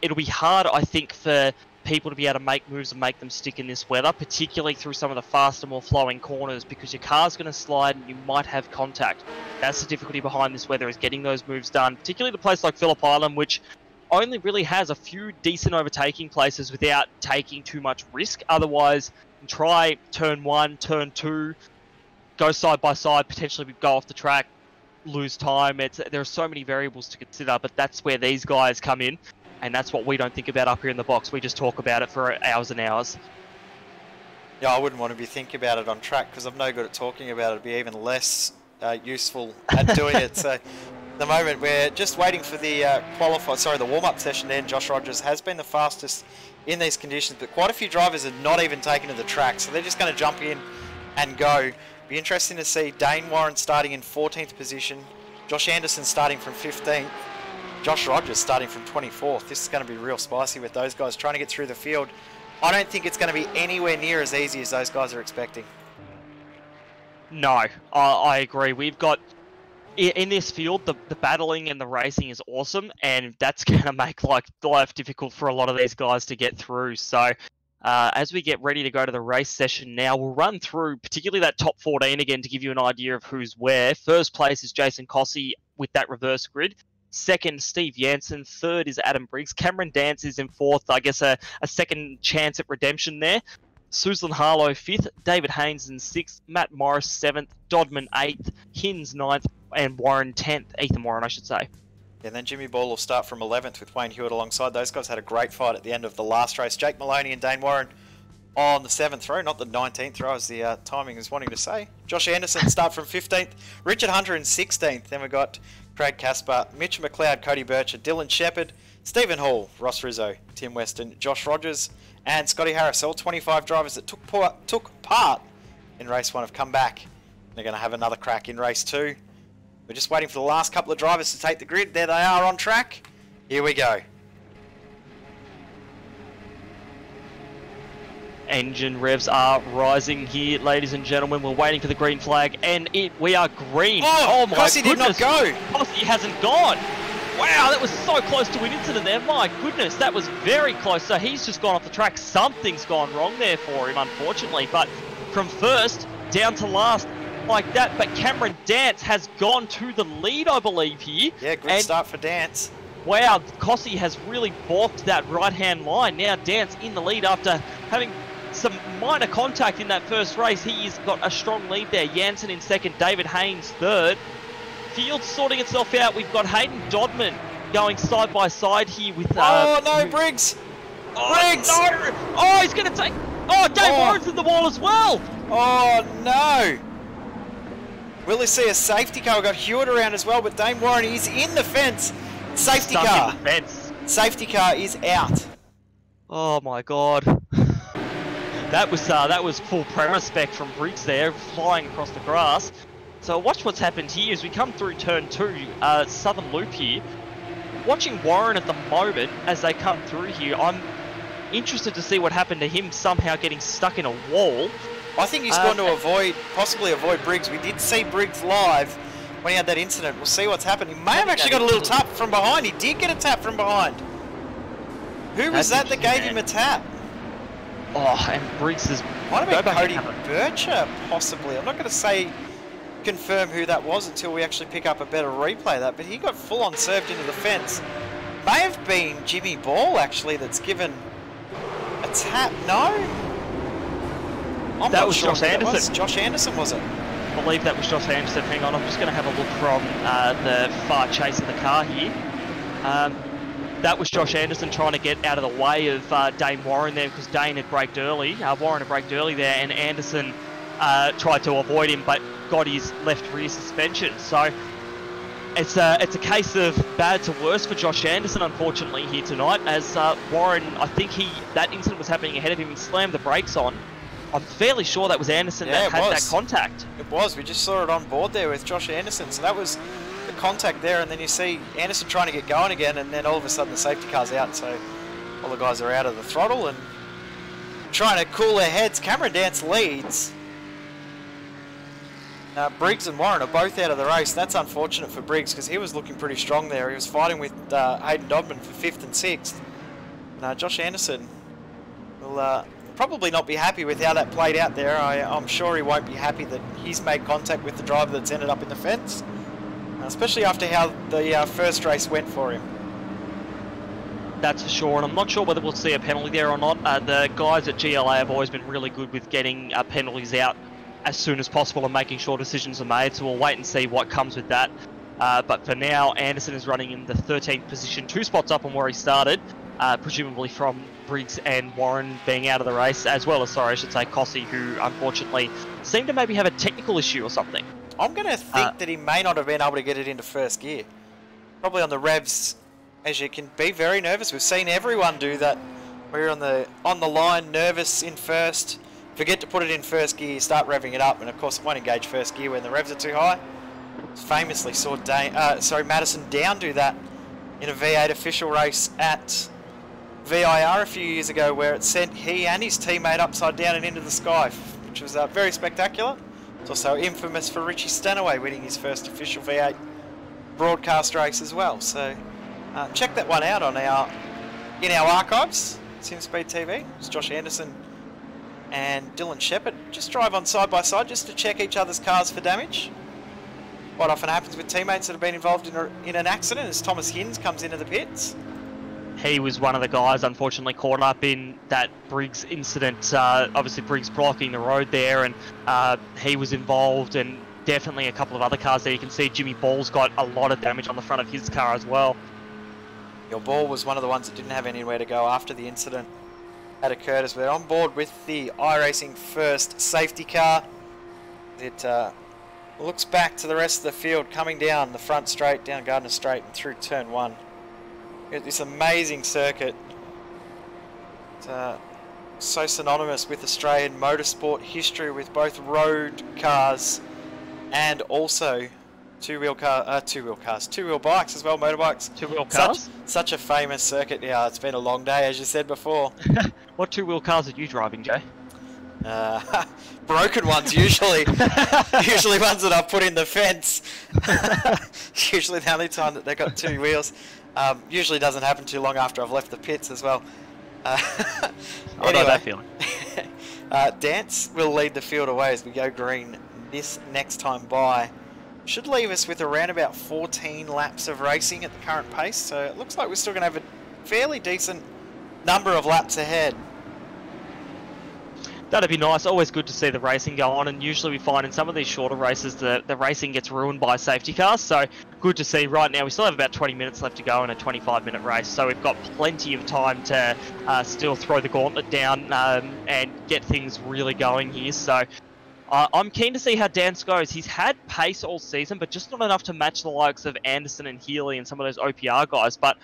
it'll be hard, I think, for people to be able to make moves and make them stick in this weather, particularly through some of the faster, more flowing corners, because your car's going to slide and you might have contact. That's the difficulty behind this weather, is getting those moves done, particularly the place like Phillip Island, which only really has a few decent overtaking places without taking too much risk. Otherwise, try turn 1, turn 2, go side by side, potentially go off the track, lose time. There are so many variables to consider, but that's where these guys come in. And that's what we don't think about up here in the box. We just talk about it for hours and hours. Yeah, I wouldn't want to be thinking about it on track because I'm no good at talking about it. It'd be even less useful at doing it. So at the moment we're just waiting for the the warm-up session then. Josh Rogers has been the fastest in these conditions, but quite a few drivers are not even taken to the track. So they're just going to jump in and go. Be interesting to see Dane Warren starting in 14th position, Josh Anderson starting from 15th, Josh Rogers starting from 24th. This is going to be real spicy with those guys trying to get through the field. I don't think it's going to be anywhere near as easy as those guys are expecting. No, I agree. We've got, in this field, the battling and the racing is awesome, and that's going to make life difficult for a lot of these guys to get through. So as we get ready to go to the race session now, we'll run through particularly that top 14 again to give you an idea of who's where. First place is Jason Cossey with that reverse grid. Second, Steve Jansen. Third is Adam Briggs. Cameron Dance is in 4th. I guess a second chance at redemption there. Susan Harlow 5th. David Haynes in 6th. Matt Morris 7th. Dodman 8th. Hins 9th. And Warren 10th. Ethan Warren, I should say. And then Jimmy Ball will start from 11th with Wayne Hewitt alongside. Those guys had a great fight at the end of the last race. Jake Maloney and Dane Warren on the 7th row, not the 19th row as the timing is wanting to say. Josh Anderson start from 15th. Richard Hunter in 16th. Then we got Craig Casper, Mitch McLeod, Cody Bircher, Dylan Shepherd, Stephen Hall, Ross Rizzo, Tim Weston, Josh Rogers, and Scotty Harris. All 25 drivers that took part in race 1 have come back. They're going to have another crack in race 2. We're just waiting for the last couple of drivers to take the grid. There they are on track. Here we go. Engine revs are rising here, ladies and gentlemen. We're waiting for the green flag, and we are green. Oh my Cossey goodness. did not go. Cossey hasn't gone. Wow, that was so close to an incident there. My goodness, that was very close. So he's just gone off the track. Something's gone wrong there for him, unfortunately. But from first down to last like that. But Cameron Dance has gone to the lead, I believe, here. Yeah, good start for Dance. Wow, Cossey has really balked that right-hand line. Now Dance in the lead after having some minor contact in that first race. He's got a strong lead there. Jansen in 2nd, David Haynes 3rd. Field sorting itself out. We've got Hayden Dodman going side by side here with... oh, no, Briggs! Briggs! No! Oh, he's going to take... Oh, Dave Warren's in the wall as well! Oh, no! Will we see a safety car? We've got Hewitt around as well, but Dane Warren is in the fence. Safety car. In the fence. Safety car is out. Oh, my God. That was full premise spec from Briggs there, flying across the grass. So watch what's happened here as we come through turn 2, southern loop here. Watching Warren at the moment as they come through here, I'm interested to see what happened to him somehow getting stuck in a wall. I think he's going to possibly avoid Briggs. We did see Briggs live when he had that incident. We'll see what's happened. He may have actually got a little tap from behind. He did get a tap from behind. Who was that gave him a tap? Oh, and Briggs is... Might have been Cody Bircher, possibly. I'm not going to confirm who that was until we actually pick up a better replay of that, but he got full-on served into the fence. May have been Jimmy Ball, actually, that's given a tap. No? That was Josh Anderson. Josh Anderson, was it? I believe that was Josh Anderson. Hang on, I'm just going to have a look from the far chase of the car here. That was Josh Anderson trying to get out of the way of Dane Warren there because Dane had braked early. Warren had braked early there, and Anderson tried to avoid him but got his left rear suspension. So it's a case of bad to worse for Josh Anderson, unfortunately, here tonight, as Warren, I think that incident was happening ahead of him. He slammed the brakes on. I'm fairly sure that was Anderson that had that contact. It was. We just saw it on board there with Josh Anderson. So that was the contact there, and then you see Anderson trying to get going again, and then all of a sudden the safety car's out, so all the guys are out of the throttle and trying to cool their heads. Cameron Dance leads. Briggs and Warren are both out of the race. That's unfortunate for Briggs because he was looking pretty strong there. He was fighting with Hayden Dodman for 5th and 6th. Josh Anderson will probably not be happy with how that played out there. I'm sure he won't be happy that he's made contact with the driver that's ended up in the fence, especially after how the first race went for him. That's for sure, and I'm not sure whether we'll see a penalty there or not. The guys at GLA have always been really good with getting penalties out as soon as possible and making sure decisions are made, so we'll wait and see what comes with that. But for now, Anderson is running in the 13th position, 2 spots up on where he started, presumably from Briggs and Warren being out of the race, as well as, Cossey, who unfortunately seemed to maybe have a technical issue or something. I'm going to think that he may not have been able to get it into first gear. Probably on the revs, as you can be very nervous. We've seen everyone do that. We're on the line, nervous in first, forget to put it in first gear, start revving it up, and of course it won't engage first gear when the revs are too high. Famously saw Madison Down do that in a V8 official race at VIR a few years ago, where it sent he and his teammate upside down and into the sky, which was very spectacular. It's also infamous for Richie Stanaway winning his first official V8 broadcast race as well. So check that one out in our archives, SimSpeed TV. It's Josh Anderson and Dylan Shepherd just drive on side by side just to check each other's cars for damage. What often happens with teammates that have been involved in an accident is Thomas Hinds comes into the pits. He was one of the guys unfortunately caught up in that Briggs incident. Obviously Briggs blocking the road there, and he was involved, and definitely a couple of other cars there. You can see Jimmy Ball's got a lot of damage on the front of his car as well. Your Ball was one of the ones that didn't have anywhere to go after the incident had occurred, as we're on board with the iRacing first safety car. It looks back to the rest of the field coming down the front straight, down Gardner Straight and through turn 1. This amazing circuit. It's so synonymous with Australian motorsport history, with both road cars and also two-wheel bikes as well, motorbikes. Two-wheel cars? Such a famous circuit. Yeah, it's been a long day, as you said before. What two-wheel cars are you driving, Jay? Broken ones, usually. Usually ones that I've put in the fence. Usually the only time that they've got 2 wheels. Usually doesn't happen too long after I've left the pits as well. I know that feeling. Dance will lead the field away as we go green this next time by. Should leave us with around about 14 laps of racing at the current pace, so it looks like we're still going to have a fairly decent number of laps ahead. That'd be nice. Always good to see the racing go on, and usually we find in some of these shorter races that the racing gets ruined by safety cars, so good to see. Right now we still have about 20 minutes left to go in a 25-minute race, so we've got plenty of time to still throw the gauntlet down and get things really going here. So I'm keen to see how Dance goes. He's had pace all season, but just not enough to match the likes of Anderson and Healy and some of those OPR guys, but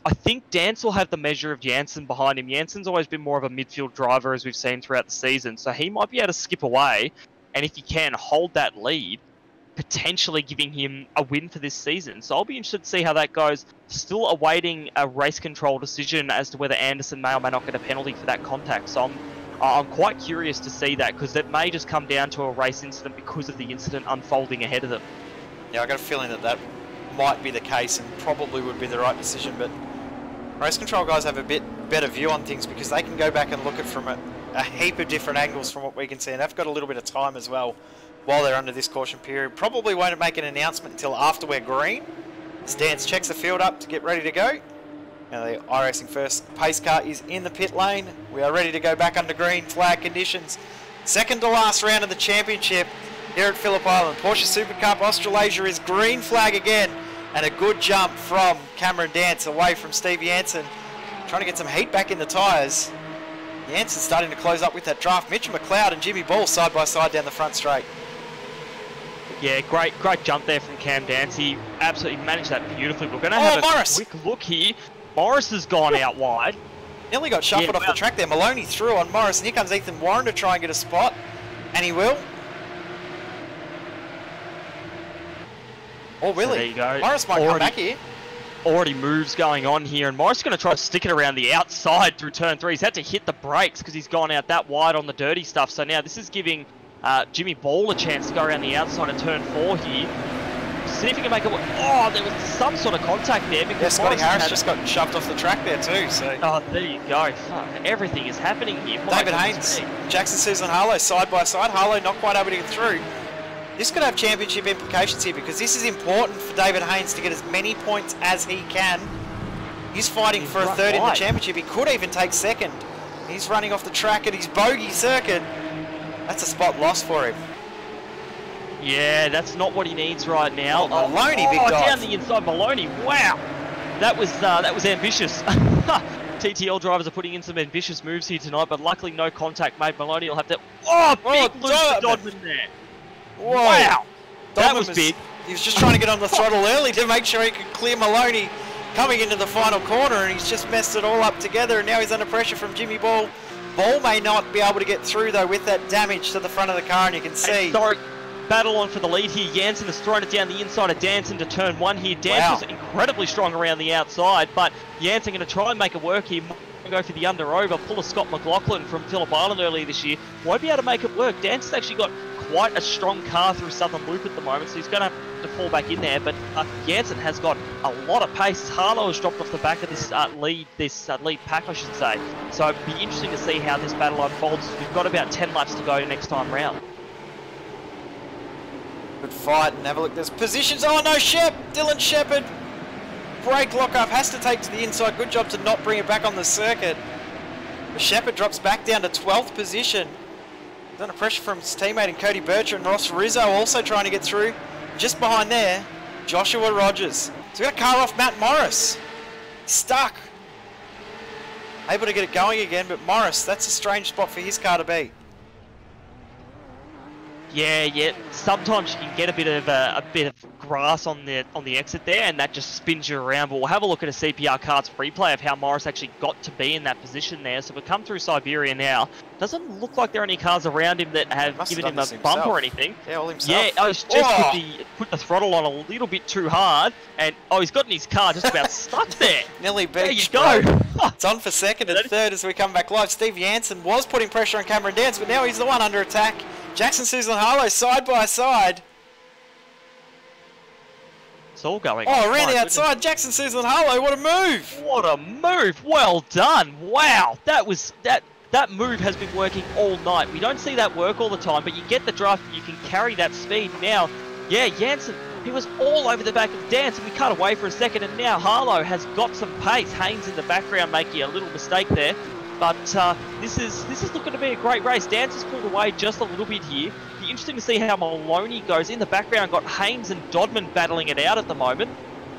I think Dance will have the measure of Janssen behind him. Janssen's always been more of a midfield driver, as we've seen throughout the season, so he might be able to skip away, and if he can, hold that lead, potentially giving him a win for this season. So I'll be interested to see how that goes. Still awaiting a race control decision as to whether Anderson may or may not get a penalty for that contact. So I'm quite curious to see that, because it may just come down to a race incident because of the incident unfolding ahead of them. Yeah, I got a feeling that might be the case and probably would be the right decision, but race control guys have a bit better view on things because they can go back and look at it from a heap of different angles from what we can see, and they've got a little bit of time as well while they're under this caution period. Probably won't make an announcement until after we're green. Stance checks the field up to get ready to go. Now the iRacing first pace car is in the pit lane. We are ready to go back under green flag conditions. Second to last round of the championship here at Phillip Island. Porsche Supercup Australasia is green flag again, and a good jump from Cameron Dance away from Steve Janssen. Trying to get some heat back in the tyres. Janssen's starting to close up with that draft. Mitchell McLeod and Jimmy Ball side by side down the front straight. Yeah, great jump there from Cam Dance. He absolutely managed that beautifully. We're going to have a quick look here. Morris has gone out wide. Nearly got shuffled off the track there. Maloney through on Morris, and here comes Ethan Warren to try and get a spot. And he will. Oh, will he? There you go. Morris might come back here. Already moves going on here, and Morris is going to try to stick it around the outside through turn 3. He's had to hit the brakes because he's gone out that wide on the dirty stuff. So now this is giving Jimmy Ball a chance to go around the outside of turn 4 here. See if he can make it work. Oh, there was some sort of contact there. Because yeah, Scotty Harris just got shoved off the track there too. So. Oh, there you go. Fuck, everything is happening here. David Haynes, Jackson Susan Harlow side by side. Harlow not quite able to get through. This could have championship implications here because this is important for David Haynes to get as many points as he can. He's fighting for a third in the championship. He could even take second. He's running off the track at his bogey circuit. That's a spot lost for him. Yeah, that's not what he needs right now. Oh, Maloney, big dive. Down the inside, Maloney. Wow, that was ambitious. TTL drivers are putting in some ambitious moves here tonight, but luckily no contact made. Maloney will have to. Oh, big loose for Dodman there. Whoa. Wow, that was big. He was just trying to get on the throttle early to make sure he could clear Maloney coming into the final corner, and he's just messed it all up together, and now he's under pressure from Jimmy Ball. Ball may not be able to get through though with that damage to the front of the car, and you can see. Historic battle on for the lead here. Janssen has thrown it down the inside of Dance into turn 1 here. Dance was incredibly strong around the outside, but Janssen going to try and make it work here. Go for the under-over, pull a Scott McLaughlin from Phillip Island earlier this year. Won't be able to make it work. Dance has actually got quite a strong car through Southern Loop at the moment, so he's going to have to fall back in there, but Janssen has got a lot of pace. Harlow has dropped off the back of this lead pack, I should say. So it'd be interesting to see how this battle unfolds. We've got about 10 laps to go next time round. Good fight, and have a look. There's positions. Oh no, Dylan Shepherd. Brake lock-up, has to take to the inside. Good job to not bring it back on the circuit. Shepherd drops back down to 12th position. He's under pressure from his teammate and Cody Bircher, and Ross Rizzo also trying to get through. Just behind there, Joshua Rogers. So we got a car off Matt Morris. Stuck. Able to get it going again, but Morris, that's a strange spot for his car to be. Yeah. Sometimes you can get a bit of grass on the exit there, and that just spins you around. But we'll have a look at a CPR cards replay of how Morris actually got to be in that position there. So we've come through Siberia now. Doesn't look like there are any cars around him that have given him a bump or anything. Yeah, all himself. Yeah, he's just put the throttle on a little bit too hard, and he's got in his car just about stuck there. Nearly beat. There you go. It's on for second and third as we come back live. Steve Janssen was putting pressure on Cameron Dance, but now he's the one under attack. Jackson Susan Harlow side by side. It's all going on. Oh, around the outside. Jackson Susan Harlow, what a move! What a move! Well done! Wow, that move has been working all night. We don't see that work all the time, but you get the draft, you can carry that speed. Now, yeah, Janssen, he was all over the back of Dance, and we cut away for a second, and now Harlow has got some pace. Haynes in the background making a little mistake there. But this is looking to be a great race. Dance has pulled away just a little bit here. Be interesting to see how Maloney goes. In the background, got Haynes and Dodman battling it out at the moment.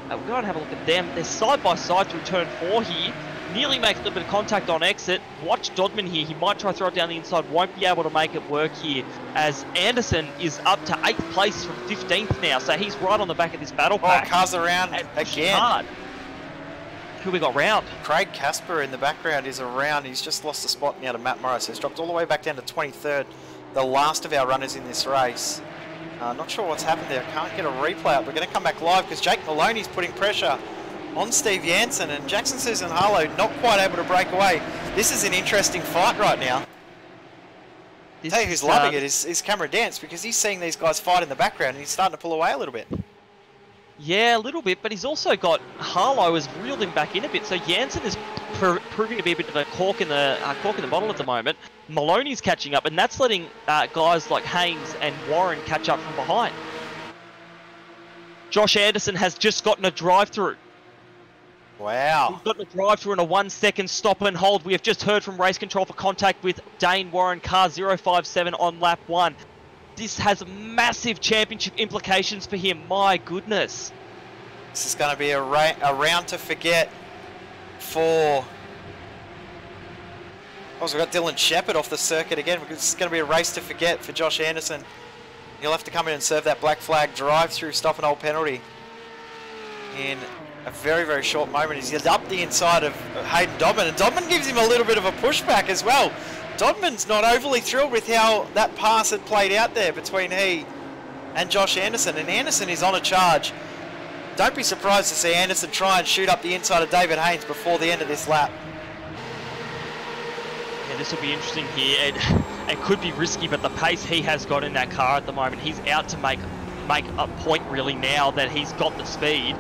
We're going to have a look at them. They're side by side through turn 4 here. Nearly makes a little bit of contact on exit. Watch Dodman here. He might try to throw it down the inside. Won't be able to make it work here, as Anderson is up to 8th place from 15th now. So he's right on the back of this battle pack. Oh, cars around again. Hard. who we got round? Craig Casper in the background is around. He's just lost a spot now to Matt Morris. He's dropped all the way back down to 23rd, the last of our runners in this race. Not sure what's happened there. Can't get a replay up. We're going to come back live because Jake Maloney's putting pressure on Steve Jansen, and Jackson Susan Harlow not quite able to break away. This is an interesting fight right now. I'll tell you who's loving it is Cameron Dance, because he's seeing these guys fight in the background and he's starting to pull away a little bit. Yeah, a little bit, but he's also got Harlow has reeled him back in a bit. So Jansen is proving to be a bit of a cork in the bottle at the moment. Maloney's catching up, and that's letting guys like Haynes and Warren catch up from behind. Josh Anderson has just gotten a drive-through. Wow. He's gotten a drive-through and a 1 second stop and hold. We have just heard from race control for contact with Dane Warren, car 057 on lap 1. This has massive championship implications for him. My goodness. This is going to be a round to forget for... Also, we've got Dylan Shepherd off the circuit again. This is going to be a race to forget for Josh Anderson. He'll have to come in and serve that black flag drive-through stop and hold penalty in a very, very short moment. He's up the inside of Hayden Dodman, and Dodman gives him a little bit of a pushback as well. Dodman's not overly thrilled with how that pass had played out there between he and Josh Anderson, and Anderson is on a charge. Don't be surprised to see Anderson try and shoot up the inside of David Haynes before the end of this lap. Yeah, this will be interesting here, and could be risky, but the pace he has got in that car at the moment, he's out to make a point really now that he's got the speed,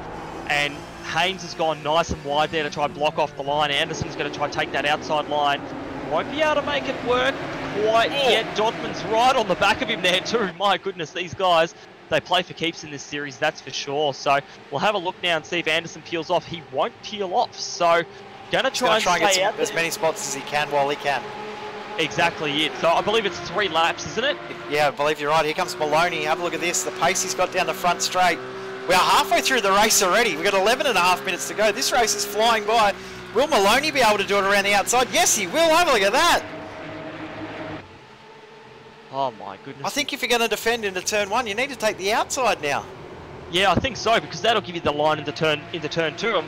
and Haynes has gone nice and wide there to try and block off the line. Anderson's going to try and take that outside line. Won't be able to make it work quite yet. Dodman's right on the back of him there too. My goodness, these guys, they play for keeps in this series, that's for sure. So we'll have a look now and see if Anderson peels off. He won't peel off, so going to try and get as many spots as he can while he can. Exactly it. So I believe it's 3 laps, isn't it? Yeah, I believe you're right. Here comes Maloney. Have a look at this. The pace he's got down the front straight. We are halfway through the race already. We've got 11.5 minutes to go. This race is flying by. Will Maloney be able to do it around the outside? Yes, he will. Have a look at that. Oh my goodness. I think if you're going to defend into turn 1, you need to take the outside now. Yeah, I think so, because that'll give you the line into turn 2.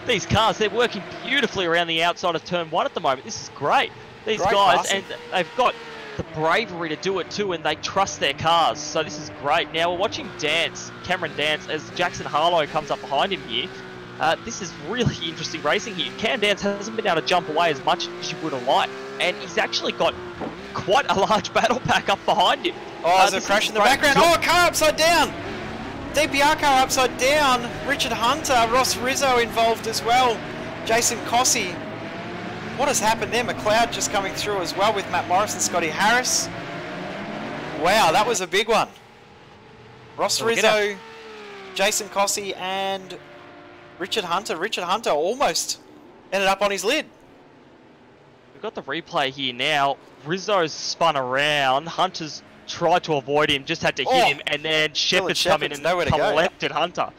These cars, they're working beautifully around the outside of turn 1 at the moment. This is great. These guys, passing. And they've got the bravery to do it too, and they trust their cars. So this is great. Now we're watching Cameron Dance, as Jackson Harlow comes up behind him here. This is really interesting racing here. Cam Dance hasn't been able to jump away as much as you would have liked, and he's actually got quite a large battle pack up behind him. Oh, there's a crash in the background. Oh, a car upside down. DPR car upside down. Richard Hunter, Ross Rizzo involved as well. Jason Cossey. What has happened there? McLeod just coming through as well with Matt Morris and Scotty Harris. Wow, that was a big one. Ross Rizzo, Jason Cossey, and Richard Hunter. Richard Hunter almost ended up on his lid. We've got the replay here now. Rizzo's spun around. Hunter's tried to avoid him, just had to hit him, and then Shepherd's come in and collected Hunter.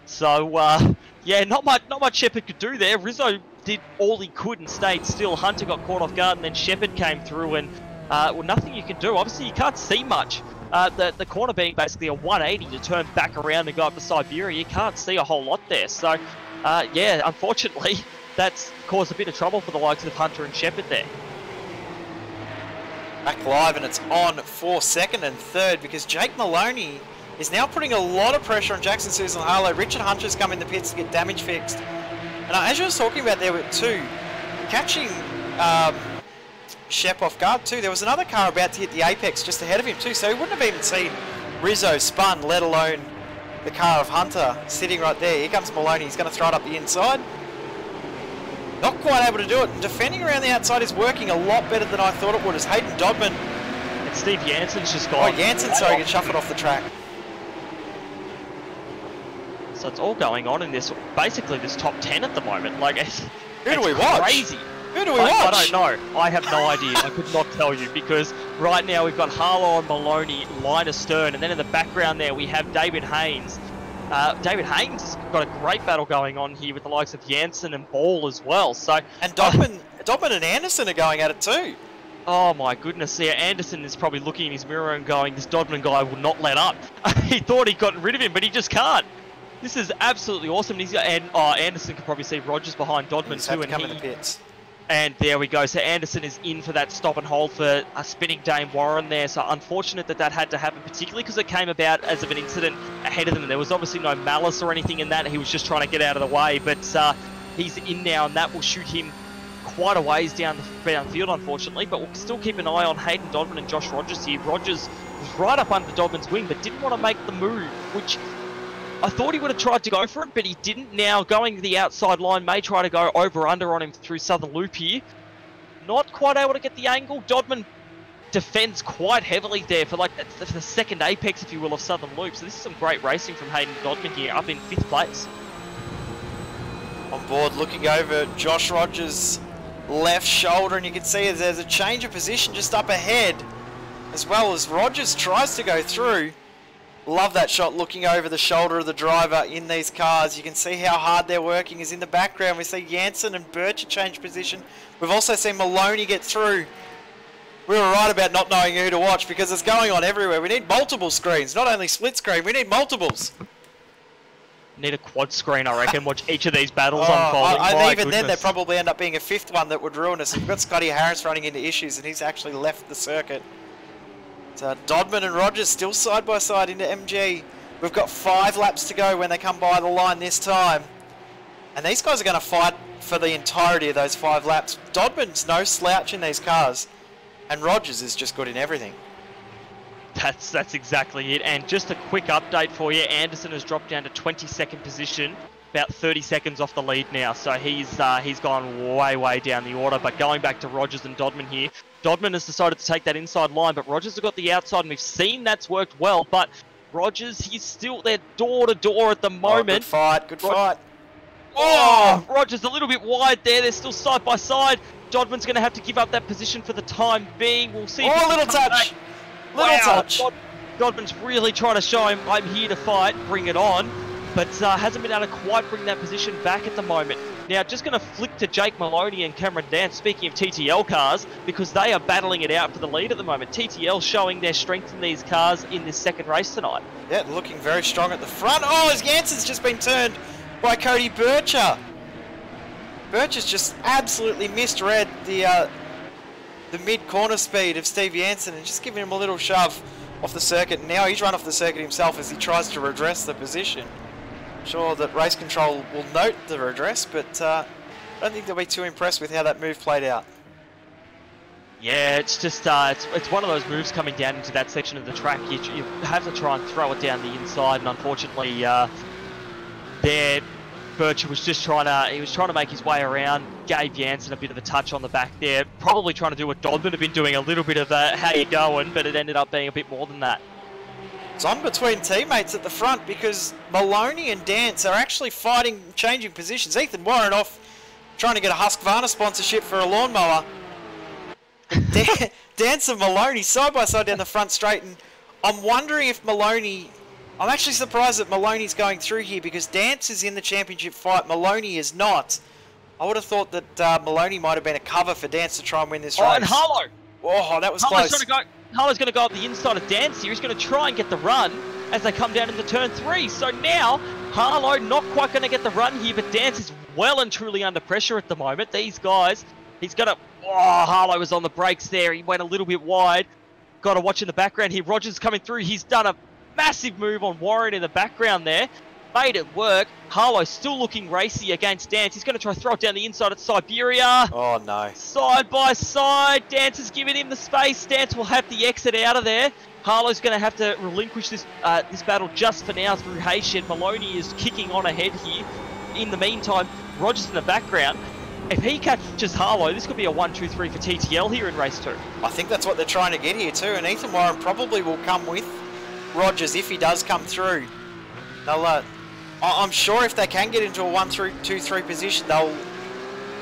So, yeah, not much Shepherd could do there. Rizzo did all he could and stayed still. Hunter got caught off guard, and then Shepherd came through, and well, nothing you can do. Obviously, you can't see much. The corner being basically a 180 to turn back around and go up to Siberia. You can't see a whole lot there. So, yeah, unfortunately, that's caused a bit of trouble for the likes of Hunter and Shepherd there. Back live, and it's on for 2nd and 3rd because Jake Maloney is now putting a lot of pressure on Jackson Susan Harlow. Richard Hunter's come in the pits to get damage fixed. And as you were talking about there with two, catching Shep off guard too, there was another car about to hit the apex just ahead of him too, so he wouldn't have even seen Rizzo spun, let alone the car of Hunter sitting right there. Here comes Maloney, he's going to throw it up the inside. Not quite able to do it, and defending around the outside is working a lot better than I thought it would, as Hayden Dodman. And Steve Jansen's just gone. Oh, Jansen, sorry, gets shuffled off the track. So it's all going on in this, basically this top 10 at the moment. Like, who do we watch? Crazy. Who do we watch? I don't know. I have no idea. I could not tell you, because right now we've got Harlow and Maloney line astern, and then in the background there we have David Haynes. David Haynes has got a great battle going on here with the likes of Jansen and Ball as well. So and Dodman and Anderson are going at it too. Oh my goodness, yeah, Anderson is probably looking in his mirror and going, this Dodman guy will not let up. He thought he'd gotten rid of him, but he just can't. This is absolutely awesome. Anderson can probably see Rogers behind Dodman He's too. had to come in the pits. And there we go. So Anderson is in for that stop and hold for a spinning Dame Warren there. So unfortunate that had to happen, particularly because it came about as of an incident ahead of them. There was obviously no malice or anything in that. He was just trying to get out of the way. But he's in now, and that will shoot him quite a ways down the field, unfortunately. But we'll still keep an eye on Hayden Dodman and Josh Rogers here. Rogers was right up under Dodman's wing, but didn't want to make the move, which I thought he would have tried to go for it, but he didn't. Now going to the outside line, may try to go over-under on him through Southern Loop here. Not quite able to get the angle. Dodman defends quite heavily there for like the second apex, if you will, of Southern Loop. So this is some great racing from Hayden Dodman here, up in 5th place. On board, looking over Josh Rogers' left shoulder, and you can see there's a change of position just up ahead, as well as Rogers tries to go through. Love that shot, looking over the shoulder of the driver in these cars. You can see how hard they're working. Is in the background, we see Janssen and Bircher change position. We've also seen Maloney get through. We were right about not knowing who to watch because it's going on everywhere. We need multiple screens, not only split screen, we need multiples. Need a quad screen, I reckon. Watch each of these battles unfolding. And even then, there probably end up being a 5th one that would ruin us. We've got Scotty Harris running into issues, and he's actually left the circuit. So Dodman and Rogers still side by side into MG. We've got 5 laps to go when they come by the line this time. And these guys are going to fight for the entirety of those 5 laps. Dodman's no slouch in these cars. And Rogers is just good in everything. That's exactly it. And just a quick update for you. Anderson has dropped down to 22nd position. About 30 seconds off the lead now. So he's gone way down the order. But going back to Rogers and Dodman here. Dodman has decided to take that inside line, but Rogers has got the outside, and we've seen that's worked well. But Rogers, he's still there door to door at the moment. Good fight. Oh, Rogers a little bit wide there. They're still side by side. Dodman's going to have to give up that position for the time being. We'll see. Oh, little touch. Little touch. Dodman's really trying to show him, I'm here to fight, bring it on. But hasn't been able to quite bring that position back at the moment. Now, just going to flick to Jake Maloney and Cameron Dance, speaking of TTL cars, because they are battling it out for the lead at the moment. TTL showing their strength in these cars in this second race tonight. Yeah, looking very strong at the front. Oh, as Janssen's just been turned by Cody Bircher. Bircher's just absolutely misread the mid-corner speed of Steve Janssen and just giving him a little shove off the circuit. Now he's run off the circuit himself as he tries to redress the position. Sure that race control will note the redress, but I don't think they'll be too impressed with how that move played out. Yeah, it's just it's one of those moves coming down into that section of the track. You have to try and throw it down the inside, and unfortunately, there Bircher was just trying to make his way around. Gave Janssen a bit of a touch on the back there, probably trying to do what Dodman had been doing, a little bit of how you going, but it ended up being a bit more than that. It's on between teammates at the front because Maloney and Dance are actually fighting, changing positions. Ethan Warren off trying to get a Husqvarna sponsorship for a lawnmower. Dance and Maloney side by side down the front straight, and I'm wondering if Maloney... I'm actually surprised that Maloney's going through here because Dance is in the championship fight, Maloney is not. I would have thought that Maloney might have been a cover for Dance to try and win this race. Oh, and Harlow! Oh, that was close. Harlow's going to go up the inside of Dance here. He's going to try and get the run as they come down into turn 3. So now, Harlow not quite going to get the run here, but Dance is well and truly under pressure at the moment. These guys, he's going to... Oh, Harlow was on the brakes there. He went a little bit wide. Got to watch in the background here. Rogers coming through. He's done a massive move on Warren in the background there. Made it work. Harlow still looking racy against Dance. He's going to try to throw it down the inside at Siberia. Oh, no. Side by side. Dance is giving him the space. Dance will have the exit out of there. Harlow's going to have to relinquish this battle just for now through Haitian. Maloney is kicking on ahead here. In the meantime, Rogers in the background. If he catches Harlow, this could be a 1-2-3 for TTL here in race 2. I think that's what they're trying to get here too. And Ethan Warren probably will come with Rogers if he does come through. They'll... I'm sure if they can get into a 1-2-3 position, they'll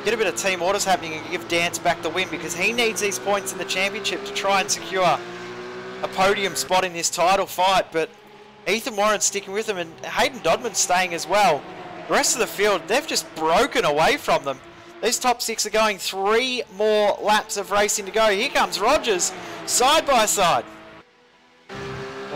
get a bit of team orders happening and give Dance back the win because he needs these points in the championship to try and secure a podium spot in this title fight. But Ethan Warren's sticking with him and Hayden Dodman's staying as well. The rest of the field, they've just broken away from them. These top 6 are going 3 more laps of racing to go. Here comes Rogers, side by side.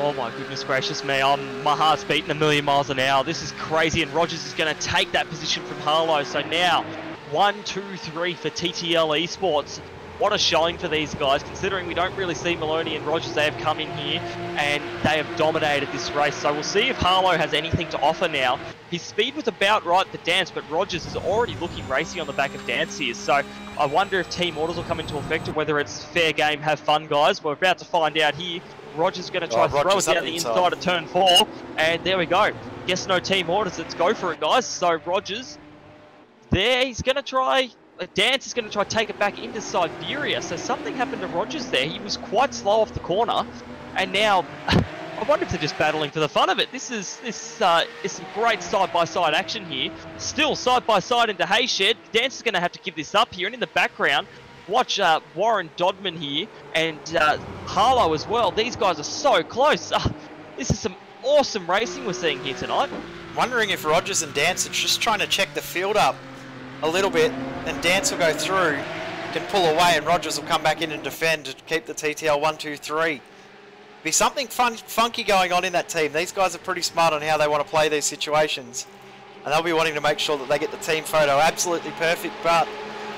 Oh my goodness gracious me, my heart's beating a million miles an hour. This is crazy, and Rogers is going to take that position from Harlow. So now, 1, 2, 3 for TTL Esports. What a showing for these guys, considering we don't really see Maloney and Rogers. They have come in here and they have dominated this race. So we'll see if Harlow has anything to offer now. His speed was about right for Dance, but Rogers is already looking racy on the back of Dance here. So I wonder if team orders will come into effect or whether it's fair game, have fun, guys. We're about to find out here. Rogers is going to try to throw it down the inside of turn 4. And there we go. Guess no team orders. Let's go for it, guys. So Rogers, there, he's going to try... Dance is going to try to take it back into Siberia. So something happened to Rogers there. He was quite slow off the corner. And now, I wonder if they're just battling for the fun of it. This is some great side-by-side action here. Still side-by-side into Hayshed. Dance is going to have to give this up here. And in the background, watch Warren Dodman here and Harlow as well. These guys are so close. This is some awesome racing we're seeing here tonight. Wondering if Rogers and Dance are just trying to check the field up a little bit, and Dance will go through, can pull away, and Rogers will come back in and defend to keep the TTL 1, 2, 3. Be something funky going on in that team. These guys are pretty smart on how they want to play these situations, and they'll be wanting to make sure that they get the team photo absolutely perfect. But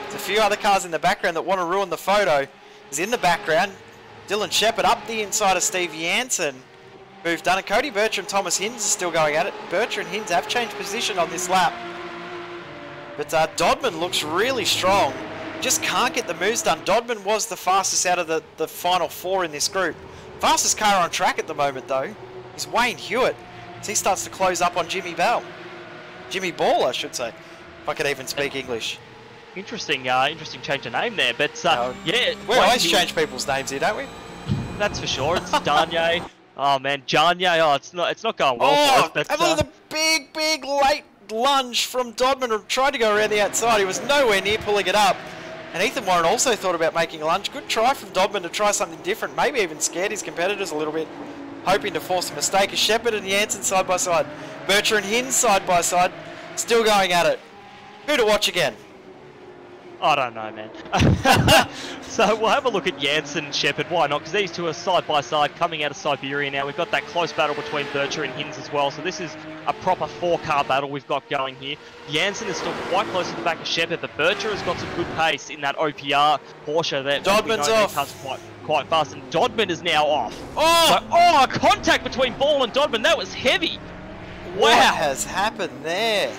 there's a few other cars in the background that want to ruin the photo. Is in the background, Dylan Shepherd up the inside of Steve Jansen, who've done it. Cody Bercher and Thomas Hinds are still going at it. Bercher and Hinds have changed position on this lap. But Dodman looks really strong. Just can't get the moves done. Dodman was the fastest out of the final 4 in this group. Fastest car on track at the moment, though, is Wayne Hewitt, as he starts to close up on Jimmy Ball, I should say, if I could even speak English. Interesting change of name there. But yeah, we always change people's names here, don't we? That's for sure. It's Danye. Oh man, Janye. Oh, it's not going well for us. But, look at the big late lunge from Dodman, and tried to go around the outside. He was nowhere near pulling it up. And Ethan Warren also thought about making a lunge. Good try from Dodman to try something different. Maybe even scared his competitors a little bit, hoping to force a mistake. As Shepherd and Jansen side by side. Bercher and Hinds side by side. Still going at it. Who to watch again? I don't know, man. So we'll have a look at Jansen and Shepherd. Why not? Because these two are side by side coming out of Siberia now. We've got that close battle between Bercher and Hinds as well. So this is a proper 4-car battle we've got going here. Jansen is still quite close to the back of Shepherd, but Bercher has got some good pace in that OPR Porsche. That Dodman's off. Quite fast, and Dodman is now off. Oh! So, contact between Ball and Dodman. That was heavy. Wow. What has happened there?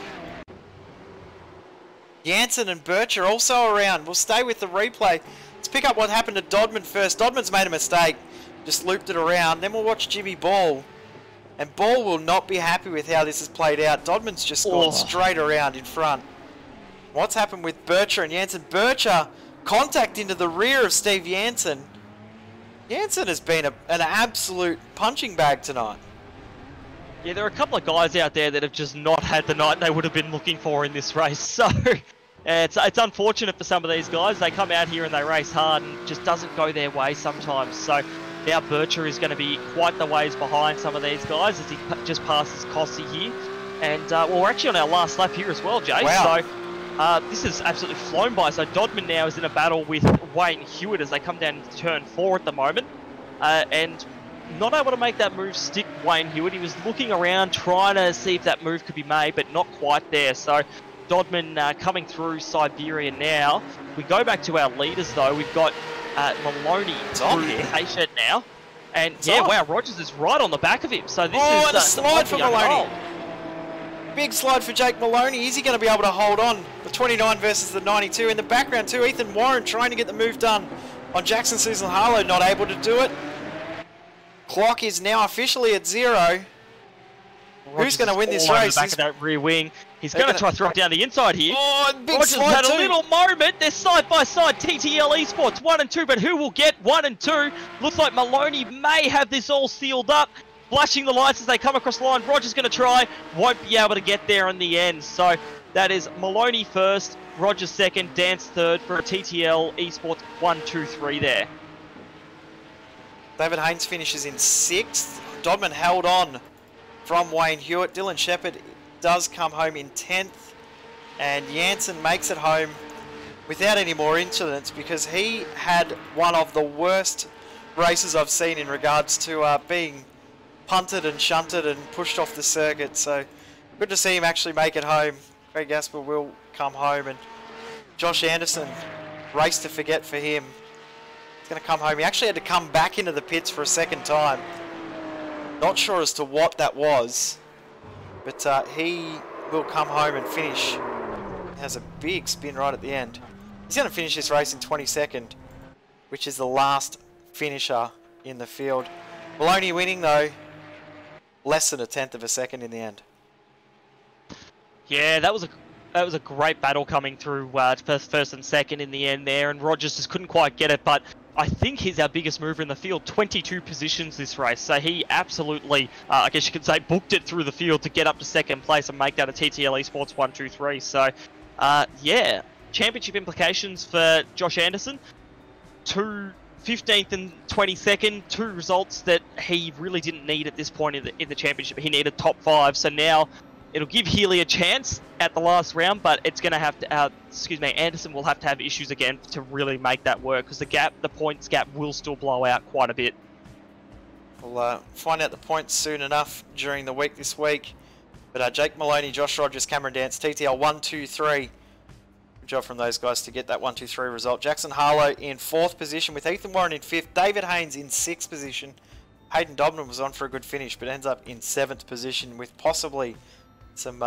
Jansen and Bercher also around. We'll stay with the replay. Let's pick up what happened to Dodman first. Dodman's made a mistake. Just looped it around. Then we'll watch Jimmy Ball. And Ball will not be happy with how this has played out. Dodman's just gone straight around in front. What's happened with Bercher and Jansen? Bercher contact into the rear of Steve Jansen. Jansen has been an absolute punching bag tonight. Yeah, there are a couple of guys out there that have just not had the night they would have been looking for in this race. So it's unfortunate for some of these guys. They come out here and they race hard and it just doesn't go their way sometimes. So now Bercher is going to be quite the ways behind some of these guys as he just passes Cossey here. And well, we're actually on our last lap here as well, Jay. Wow. So this is absolutely flown by. So Dodman now is in a battle with Wayne Hewitt as they come down into turn 4 at the moment. And not able to make that move stick, Wayne Hewitt. He was looking around trying to see if that move could be made, but not quite there. So Dodman coming through Siberia now. We go back to our leaders though. We've got Maloney through Hayshed now. And wow, Rogers is right on the back of him. So this is and a slide for Maloney. Big slide for Jake Maloney. Is he going to be able to hold on? The 29 versus the 92. In the background too, Ethan Warren trying to get the move done on Jackson Susan Harlow, not able to do it. Clock is now officially at 0. Rogers Who's going to win this The race? back of that rear wing. He's going to try to throw it down the inside here. Oh, big Rogers slide had too. a little moment. They're side by side. TTL Esports 1 and 2, but who will get 1 and 2? Looks like Maloney may have this all sealed up. Flashing the lights as they come across the line. Rogers going to try. Won't be able to get there in the end. So that is Maloney first, Rogers second, Dance third for a TTL Esports 1, 2, 3 there. David Haynes finishes in 6th. Dodman held on from Wayne Hewitt. Dylan Shepherd does come home in 10th. And Jansen makes it home without any more incidents because he had one of the worst races I've seen in regards to being punted and shunted and pushed off the circuit. So good to see him actually make it home. Craig Gasper will come home, and Josh Anderson, race to forget for him. He's going to come home. He actually had to come back into the pits for a second time. Not sure as to what that was, but he will come home and finish. He has a big spin right at the end. He's going to finish this race in 22nd, which is the last finisher in the field. Maloney winning though, less than 1/10 of a second in the end. Yeah, that was a great battle coming through first and second in the end there, and Rogers just couldn't quite get it, but I think he's our biggest mover in the field, 22 positions this race, so he absolutely, I guess you could say, booked it through the field to get up to second place and make that a TTL Esports 1, 2, 3. So, yeah, championship implications for Josh Anderson. 15th and 22nd, 2 results that he really didn't need at this point in the championship. He needed top 5, so now it'll give Healy a chance at the last round, but it's going to have to, Anderson will have to have issues again to really make that work, because the points gap will still blow out quite a bit. We'll find out the points soon enough during the week this week. But Jake Maloney, Josh Rogers, Cameron Dance, TTL 1, 2, 3. Good job from those guys to get that 1, 2, 3 result. Jackson Harlow in 4th position with Ethan Warren in 5th. David Haynes in 6th position. Hayden Dobnan was on for a good finish, but ends up in 7th position with possibly some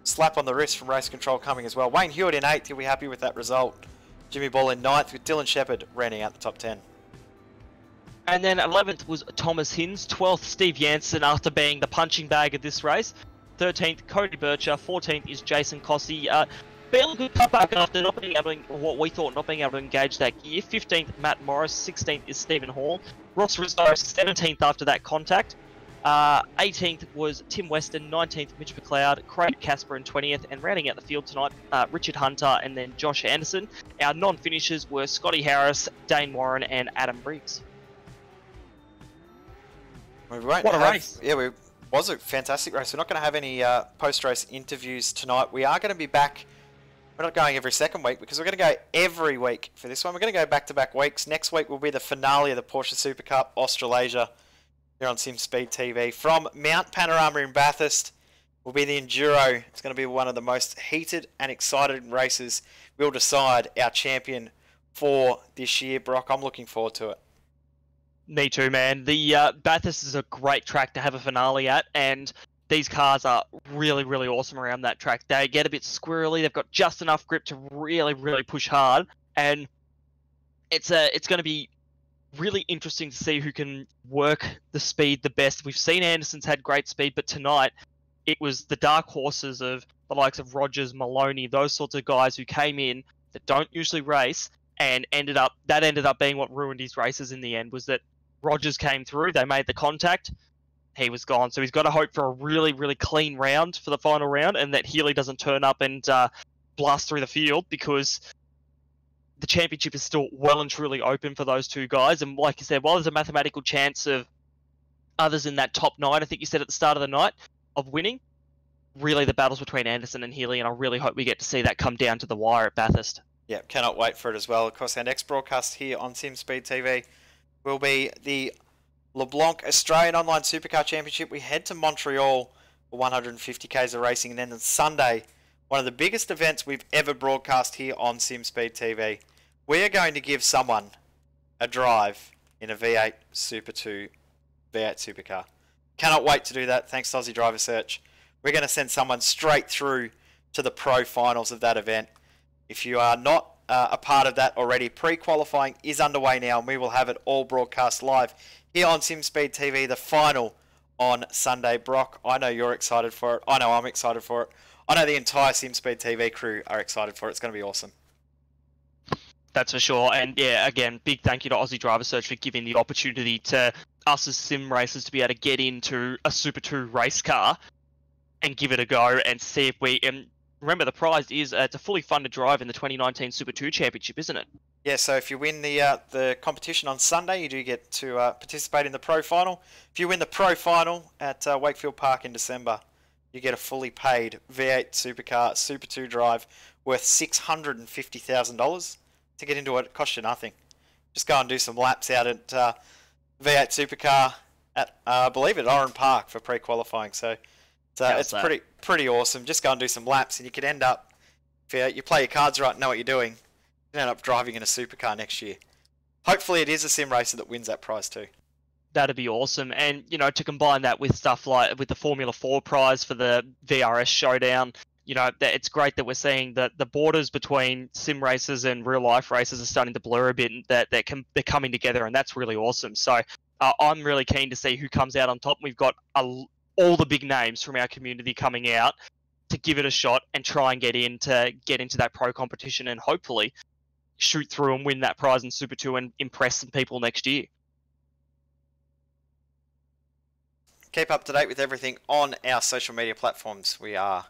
slap on the wrist from race control coming as well. Wayne Hewitt in 8th, he'll be happy with that result. Jimmy Ball in 9th with Dylan Shepherd rounding out the top 10. And then 11th was Thomas Hinz, 12th Steve Jansen after being the punching bag of this race. 13th Cody Bircher, 14th is Jason Cossey. Fairly good cutback after not being able to, what we thought, not being able to engage that gear. 15th Matt Morris, 16th is Stephen Hall. Ross Rizzo 17th after that contact. 18th was Tim Weston, 19th Mitch McLeod, Craig Casper in 20th, and rounding out the field tonight, Richard Hunter and then Josh Anderson. Our non-finishers were Scotty Harris, Dane Warren, and Adam Briggs. What a race! Yeah, it was a fantastic race. We're not going to have any post-race interviews tonight. We are going to be back. We're not going every second week because we're going to go every week for this one. We're going to go back-to-back weeks. Next week will be the finale of the Porsche Supercup Australasia here on SimSpeed TV. From Mount Panorama in Bathurst will be the Enduro. It's going to be one of the most heated and excited races. We'll decide our champion for this year. Brock, I'm looking forward to it. Me too, man. The Bathurst is a great track to have a finale at, and these cars are really, really awesome around that track. They get a bit squirrely. They've got just enough grip to really, really push hard, and it's going to be really interesting to see who can work the speed the best. We've seen Anderson's had great speed, but tonight it was the dark horses of the likes of Rogers, Maloney, those sorts of guys who came in that don't usually race, and ended up being what ruined his races in the end. Was that Rogers came through, they made the contact, he was gone. So he's got to hope for a really, really clean round for the final round, and that Healy doesn't turn up and blast through the field, because the championship is still well and truly open for those two guys. And like you said, while there's a mathematical chance of others in that top 9, I think you said at the start of the night, of winning, really the battle's between Anderson and Healy, and I really hope we get to see that come down to the wire at Bathurst. Yeah, cannot wait for it as well. Of course, our next broadcast here on SimSpeed TV will be the LeBlanc Australian Online Supercar Championship. We head to Montreal for 150 k's of racing, and then on Sunday, one of the biggest events we've ever broadcast here on SimSpeed TV. We are going to give someone a drive in a V8 Super 2 V8 Supercar. Cannot wait to do that, thanks to Aussie Driver Search. We're going to send someone straight through to the pro finals of that event. If you are not a part of that already, pre-qualifying is underway now, and we will have it all broadcast live here on SimSpeed TV, the final on Sunday. Brock, I know you're excited for it. I know I'm excited for it. I know the entire SimSpeed TV crew are excited for it. It's going to be awesome. That's for sure. And yeah, again, big thank you to Aussie Driver Search for giving the opportunity to us as sim racers to be able to get into a Super 2 race car and give it a go and see if we... And remember, the prize is it's a fully funded drive in the 2019 Super 2 Championship, isn't it? Yeah, so if you win the competition on Sunday, you do get to participate in the Pro Final. If you win the Pro Final at Wakefield Park in December, you get a fully paid V8 Supercar Super 2 drive worth $650,000. To get into it, it costs you nothing. Just go and do some laps out at V8 Supercar, at, I believe, at Oran Park for pre-qualifying. So it's that? pretty awesome. Just go and do some laps, and you could end up, if you play your cards right and know what you're doing, you can end up driving in a supercar next year. Hopefully it is a sim racer that wins that prize too. That'd be awesome. And, you know, to combine that with stuff like with the Formula 4 prize for the VRS showdown, you know, it's great that we're seeing that the borders between sim races and real life races are starting to blur a bit, and that they're coming together, and that's really awesome. So I'm really keen to see who comes out on top. We've got all the big names from our community coming out to give it a shot and try and get into that pro competition, and hopefully shoot through and win that prize in Super 2 and impress some people next year. Keep up to date with everything on our social media platforms. We are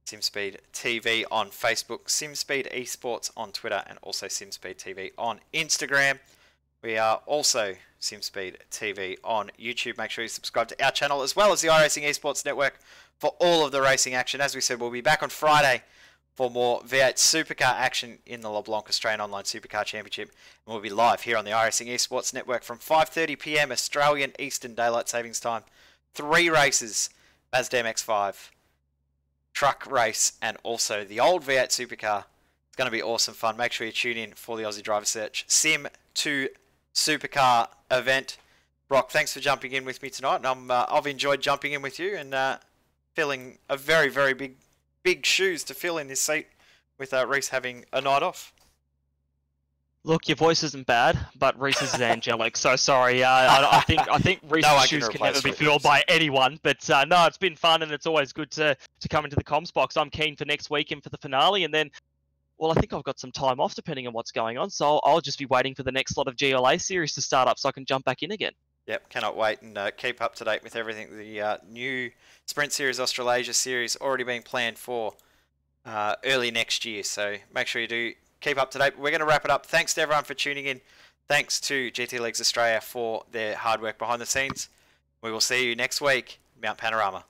SimSpeed TV on Facebook, SimSpeed Esports on Twitter, and also SimSpeed TV on Instagram. We are also SimSpeed TV on YouTube. Make sure you subscribe to our channel as well as the iRacing Esports Network for all of the racing action. As we said, we'll be back on Friday for more V8 Supercar action in the LeBlanc Australian Online Supercar Championship. And we'll be live here on the iRacing Esports Network from 5:30 PM Australian Eastern Daylight Savings Time. 3 races, Mazda MX-5, truck race, and also the old V8 Supercar. It's going to be awesome fun. Make sure you tune in for the Aussie Driver Search Sim 2 Supercar event. Brock, thanks for jumping in with me tonight. And I've enjoyed jumping in with you and filling a very, very big shoes to fill in this seat with Reese having a night off. Look, your voice isn't bad, but Reese's is angelic. So sorry. I think Reese's shoes can never be filled by anyone. But no, it's been fun, and it's always good to come into the comms box. I'm keen for next weekend for the finale, and then, well, I think I've got some time off depending on what's going on. So I'll just be waiting for the next lot of GLA series to start up so I can jump back in again. Yep, cannot wait, and keep up to date with everything. The new Sprint Series Australasia series already being planned for early next year. So make sure you do keep up to date. We're going to wrap it up. Thanks to everyone for tuning in. Thanks to GT Leagues Australia for their hard work behind the scenes. We will see you next week, Mount Panorama.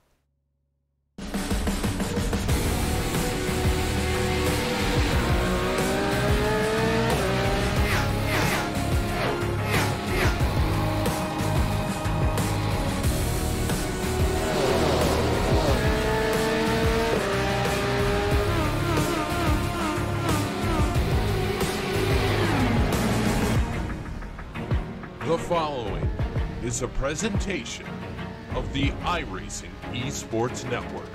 The following is a presentation of the iRacing Esports Network.